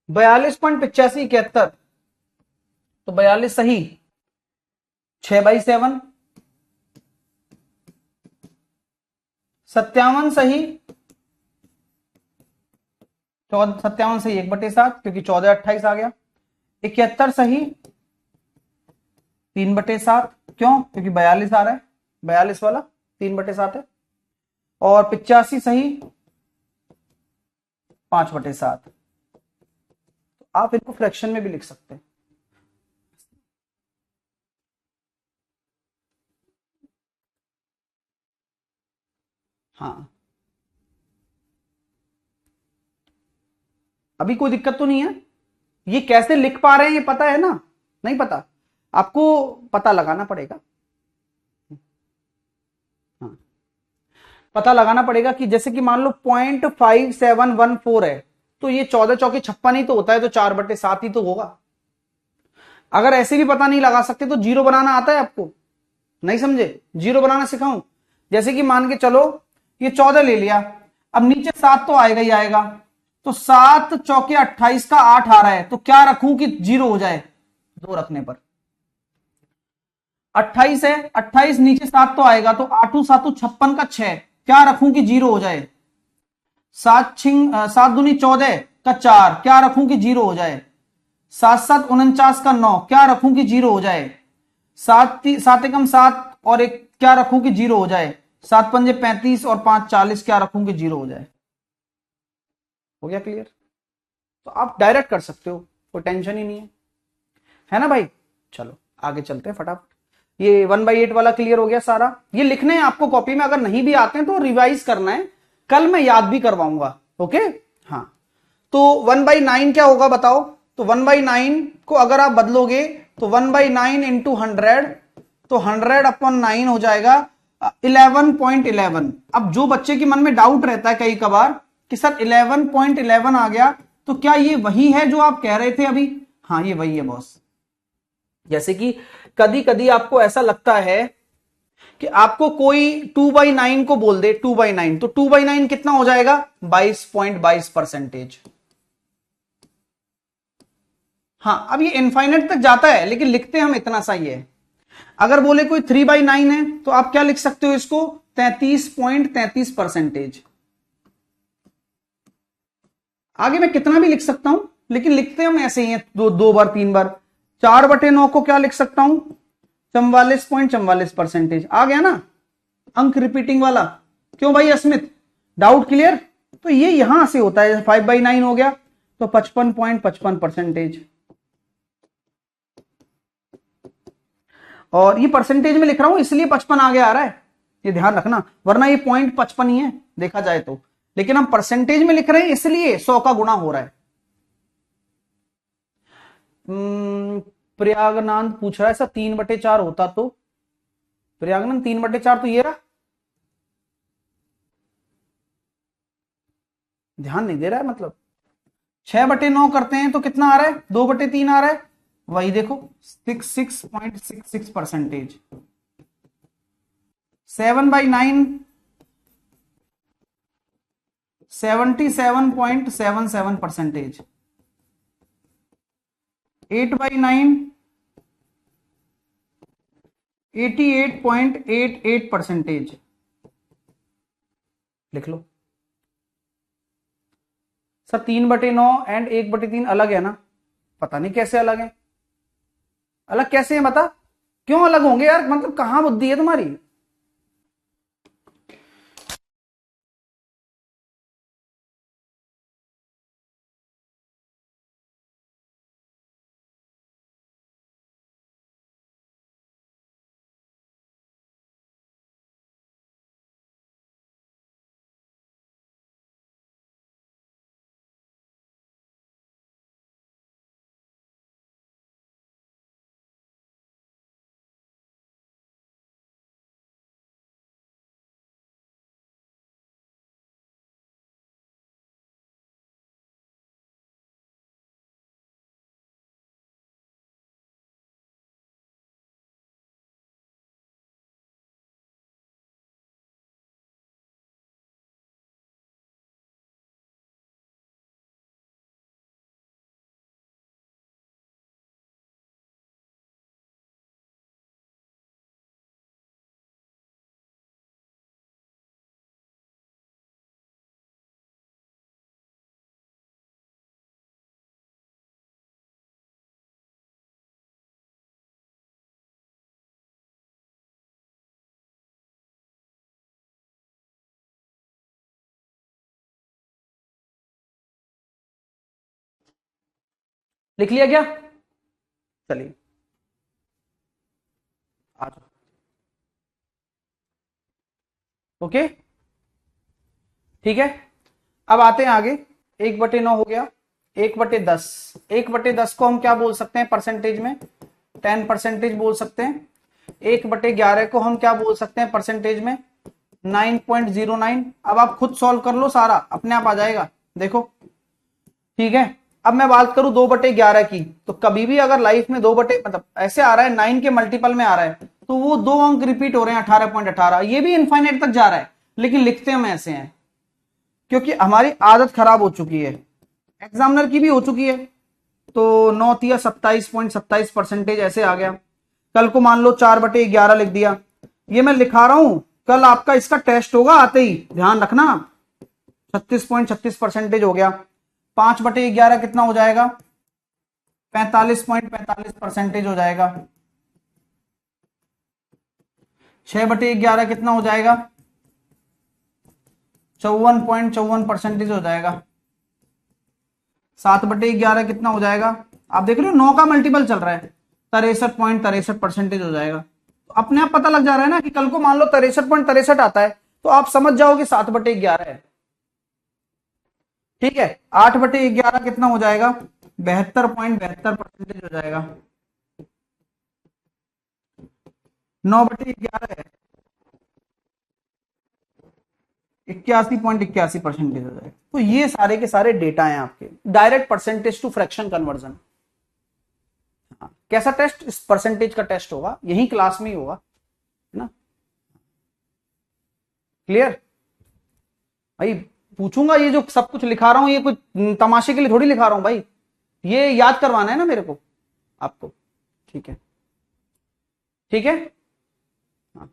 Speaker 1: 42.8571, तो 42 सही, 6/7, 57 सही, 57 सही 1/7, क्योंकि 14/28 आ गया, 71 सही 3/7, क्यों, क्योंकि 42 आ रहा है, 42 वाला 3/7 है, और 85 सही 5/7। आप इनको फ्रैक्शन में भी लिख सकते हैं। हाँ, अभी कोई दिक्कत तो नहीं है? ये कैसे लिख पा रहे हैं ये पता है ना? नहीं पता? आपको पता लगाना पड़ेगा। हाँ, पता लगाना पड़ेगा कि जैसे कि मान लो 0.5714 है, तो ये 14×4 = 56 ही तो होता है, तो 4/7 ही तो होगा। अगर ऐसे भी पता नहीं लगा सकते तो जीरो बनाना आता है आपको? नहीं समझे? जीरो बनाना सिखाऊं? जैसे कि मान के चलो ये 14 ले लिया, अब नीचे 7 तो आएगा ही आएगा, तो 7×4 = 28 का 8 आ रहा है, तो क्या रखूं कि जीरो हो जाए? 2 रखने पर 28 है, 28 नीचे 7 तो आएगा, तो 8×7 = 56 का 6, क्या रखूं कि जीरो हो जाए? 7×7 = 14 का 4, क्या रखूं कि जीरो हो जाए? 7×7 = 49 का 9, क्या रखूं कि जीरो हो जाए? 7 और एक, क्या रखूं कि जीरो हो जाए? 7×5 = 35 और 5 = 40, क्या रखूं कि जीरो हो जाए? हो गया क्लियर? तो आप डायरेक्ट कर सकते हो, कोई टेंशन ही नहीं है ना भाई? चलो आगे चलते हैं फटाफट। ये 1/8 वाला क्लियर हो गया सारा। ये लिखने हैं आपको कॉपी में, अगर नहीं भी आते हैं तो रिवाइज करना है, कल मैं याद भी करवाऊंगा। ओके? हाँ, तो 1/9 क्या होगा बताओ? तो 1/9 को अगर आप बदलोगे तो 1/9 इंटू 100, तो 100/9 हो जाएगा 11.11। अब जो बच्चे के मन में डाउट रहता है कई कबार कि सर 11.11 आ गया, तो क्या ये वही है जो आप कह रहे थे अभी? हाँ, ये वही है बॉस। जैसे कि कभी कभी आपको ऐसा लगता है कि आपको कोई 2/9 को बोल दे, 2/9, तो 2/9 कितना हो जाएगा? 22.22%। हाँ, अब ये इनफाइनाइट तक जाता है, लेकिन लिखते हम इतना सा ही है। अगर बोले कोई 3/9 है, तो आप क्या लिख सकते हो इसको? 33.33%। आगे मैं कितना भी लिख सकता हूं, लेकिन लिखते हम ऐसे ही है, दो बार 3 बार। 4/9 को क्या लिख सकता हूं? 44.44%। आ गया ना अंक रिपीटिंग वाला? क्यों भाई अस्मित, डाउट क्लियर? तो ये यहां से होता है, 5/9 हो गया तो 55.55%। और ये परसेंटेज में लिख रहा हूं इसलिए 55 आगे आ रहा है, ये ध्यान रखना, वरना ये 0.55 ही है देखा जाए तो, लेकिन हम परसेंटेज में लिख रहे हैं इसलिए 100 का गुणा हो रहा है। प्रयागनंद पूछ रहा है सर 3/4 होता तो? प्रयागनंद 3/4 तो ये रहा, ध्यान नहीं दे रहा है मतलब। 6/9 करते हैं तो कितना आ रहा है? 2/3 आ रहा है, वही देखो 66.66%। 7/9 77.77%। 8/9 88.88%। लिख लो सर 3/9 एंड 1/3 अलग है ना? पता नहीं कैसे अलग है, अलग कैसे है बता? क्यों अलग होंगे यार, मतलब कहां बुद्धि है तुम्हारी? लिख लिया क्या? चलिए आ जाओ। ओके ठीक है, अब आते हैं आगे। 1/9 हो गया। 1/10, 1/10 को हम क्या बोल सकते हैं परसेंटेज में? 10% बोल सकते हैं। 1/11 को हम क्या बोल सकते हैं परसेंटेज में? 9.09। अब आप खुद सॉल्व कर लो, सारा अपने आप आ जाएगा, देखो। ठीक है, अब मैं बात करूं 2/11 की, तो कभी भी अगर लाइफ में 2 बटे मतलब ऐसे आ रहा है 9 के मल्टीपल में आ रहा है, तो वो 2 अंक रिपीट हो रहे हैं 18.18, ये भी इनफाइनाइट तक जा रहा है, लेकिन लिखते हम ऐसे हैं क्योंकि हमारी आदत खराब हो चुकी है, एग्जामिनर की भी हो चुकी है। तो 9 × 27.27% ऐसे आ गया। कल को मान लो 4/11 लिख दिया, ये मैं लिखा रहा हूं, कल आपका इसका टेस्ट होगा आते ही, ध्यान रखना। 36.36% हो गया। 5/11 कितना हो जाएगा? 45.45% हो जाएगा। 6/11 कितना हो जाएगा? 54.54% हो जाएगा। 7/11 कितना हो जाएगा? आप देख रहे हो 9 का मल्टीपल चल रहा है, 63.63% हो जाएगा। तो अपने आप पता लग जा रहा है ना कि कल को मान लो 63.63 आता है, तो आप समझ जाओ कि 7/11 है। ठीक है, 8/11 कितना हो जाएगा? 72.72% हो जाएगा। 9/11 है, 81.81% हो जाएगा। तो ये सारे के सारे डेटा हैं आपके, direct percentage to fraction conversion. कैसा टेस्ट? इस परसेंटेज का टेस्ट होगा, यही क्लास में ही होगा, है ना? क्लियर भाई? पूछूंगा, ये जो सब कुछ लिखा रहा हूं ये कुछ तमाशे के लिए थोड़ी लिखा रहा हूं भाई, ये याद करवाना है ना मेरे को आपको। ठीक है, ठीक है। हाँ,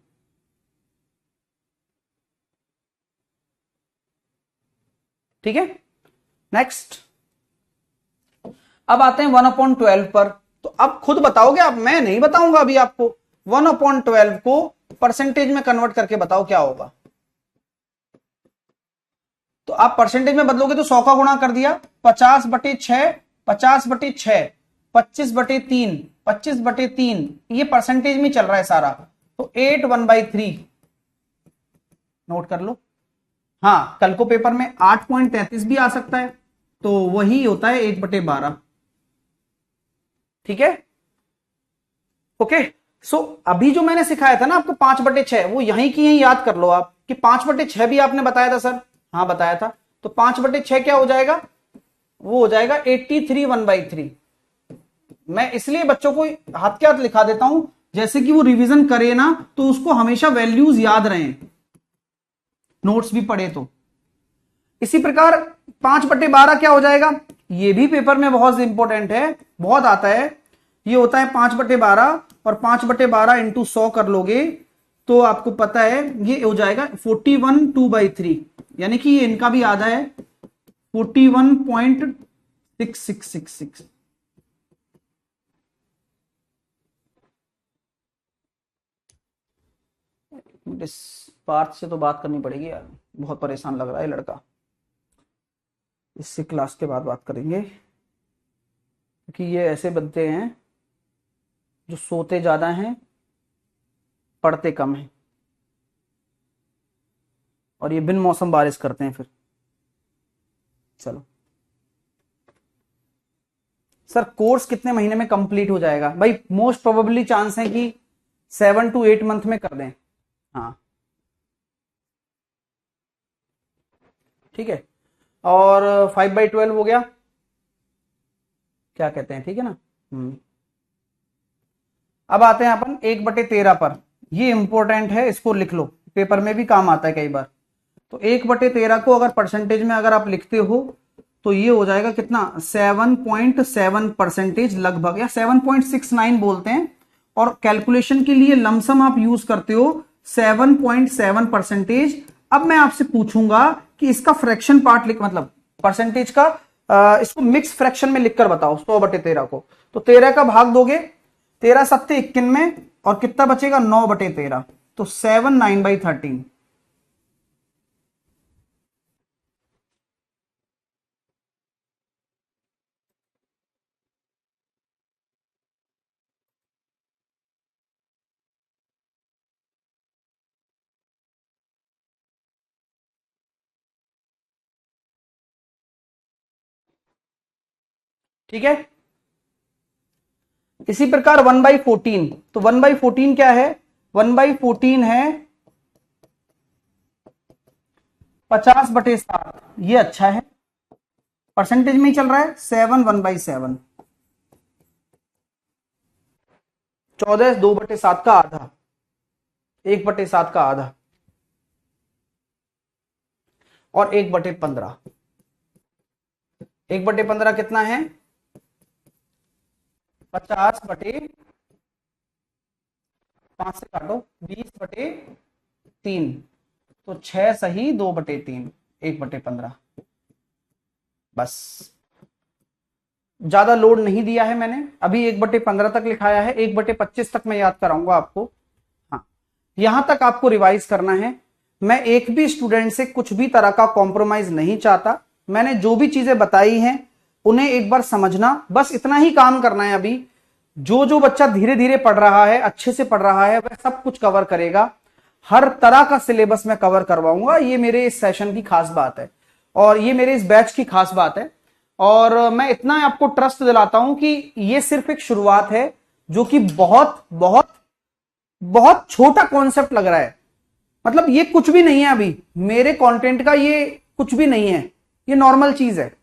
Speaker 1: ठीक है। नेक्स्ट, अब आते हैं 1/12 पर। तो अब खुद बताओगे आप, मैं नहीं बताऊंगा अभी आपको। 1/12 को परसेंटेज में कन्वर्ट करके बताओ क्या होगा। तो आप परसेंटेज में बदलोगे तो 100 का गुणा कर दिया, 50/6, 50/6, 25/3, 25/3, ये परसेंटेज में चल रहा है सारा, तो 8 1/3 नोट कर लो। हाँ, कल को पेपर में 8.33 भी आ सकता है, तो वही होता है 1/12। ठीक है, ओके। सो अभी जो मैंने सिखाया था ना आपको 5/6, वो यहीं की यहीं याद कर लो आप कि 5/6 भी आपने बताया था सर। हाँ बताया था। तो 5/6 क्या हो जाएगा? वो हो जाएगा 83 1/3। मैं इसलिए बच्चों को हाथ के हाथ लिखा देता हूं, जैसे कि वो रिवीजन करे ना, तो उसको हमेशा वैल्यूज याद रहे, नोट्स भी पढ़े तो। इसी प्रकार 5/12 क्या हो जाएगा? ये भी पेपर में बहुत इंपॉर्टेंट है, बहुत आता है। ये होता है 5/12, और 5/12 इंटू 100 कर लोगे तो आपको पता है ये हो जाएगा 41 2/3, यानी कि ये इनका भी आधा है, 41.6666। इस पार्थ से तो बात करनी पड़ेगी यार, बहुत परेशान लग रहा है लड़का। इससे क्लास के बाद बात करेंगे, क्योंकि ये ऐसे बनते हैं जो सोते ज्यादा हैं, पढ़ते कम हैं, और ये बिन मौसम बारिश करते हैं फिर। चलो सर, कोर्स कितने महीने में कंप्लीट हो जाएगा? भाई मोस्ट प्रोबेबली चांस है कि 7 to 8 मंथ में कर दें। हाँ ठीक है, और 5/12 हो गया, क्या कहते हैं? ठीक है ना। अब आते हैं अपन 1/13 पर। ये इंपॉर्टेंट है, इसको लिख लो, पेपर में भी काम आता है कई बार। तो 1/13 को अगर परसेंटेज में अगर आप लिखते हो, तो ये हो जाएगा कितना? 7.7% लगभग, या 7.69 बोलते हैं, और कैलकुलेशन के लिए लमसम आप यूज करते हो 7.7%। अब मैं आपसे पूछूंगा कि इसका फ्रैक्शन पार्ट लिख, मतलब परसेंटेज का, इसको मिक्स फ्रैक्शन में लिखकर बताओ 100/13 को। तो 13 का भाग दोगे, 13 7 91, और कितना बचेगा? 9/13, तो 7 9/13। ठीक है। इसी प्रकार 1/14, तो 1/14 क्या है, 1/14 है 50/7। ये अच्छा है, परसेंटेज में ही चल रहा है। 7 1/7, 14 2/7 का आधा, 1/7 का आधा, और 1/15, 1/15 कितना है, 50/5 से काटो 20/3, तो 6 सही 2/3, 1/15। बस, ज्यादा लोड नहीं दिया है मैंने, अभी 1/15 तक लिखाया है, 1/25 तक मैं याद कराऊंगा आपको। हाँ, यहां तक आपको रिवाइज करना है। मैं एक भी स्टूडेंट से कुछ भी तरह का कॉम्प्रोमाइज नहीं चाहता। मैंने जो भी चीजें बताई हैं उन्हें एक बार समझना, बस इतना ही काम करना है। अभी जो जो बच्चा धीरे धीरे पढ़ रहा है, अच्छे से पढ़ रहा है, वह सब कुछ कवर करेगा। हर तरह का सिलेबस मैं कवर करवाऊंगा। ये मेरे इस सेशन की खास बात है और ये मेरे इस बैच की खास बात है। और मैं इतना आपको ट्रस्ट दिलाता हूं कि ये सिर्फ एक शुरुआत है, जो कि बहुत बहुत बहुत छोटा कॉन्सेप्ट लग रहा है। मतलब ये कुछ भी नहीं है, अभी मेरे कंटेंट का ये कुछ भी नहीं है, ये नॉर्मल चीज है।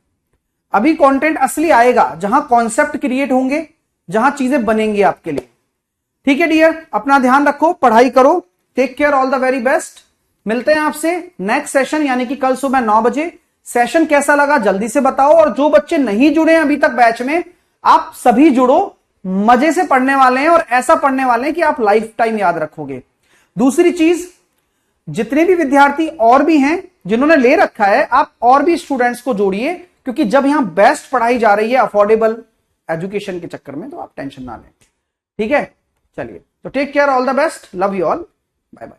Speaker 1: अभी कंटेंट असली आएगा जहां कॉन्सेप्ट क्रिएट होंगे, जहां चीजें बनेंगी आपके लिए। ठीक है डियर, अपना ध्यान रखो, पढ़ाई करो, take care, all the very best. मिलते हैं आपसे नेक्स्ट सेशन, यानी कि कल सुबह 9 बजे। सेशन कैसा लगा जल्दी से बताओ, और जो बच्चे नहीं जुड़े हैं अभी तक बैच में, आप सभी जुड़ो। मजे से पढ़ने वाले हैं और ऐसा पढ़ने वाले हैं कि आप लाइफ टाइम याद रखोगे। दूसरी चीज, जितने भी विद्यार्थी और भी हैं जिन्होंने ले रखा है, आप और भी स्टूडेंट्स को जोड़िए, क्योंकि जब यहां बेस्ट पढ़ाई जा रही है अफोर्डेबल एजुकेशन के चक्कर में, तो आप टेंशन ना लें। ठीक है, चलिए, तो take care, all the best, love you all, bye bye.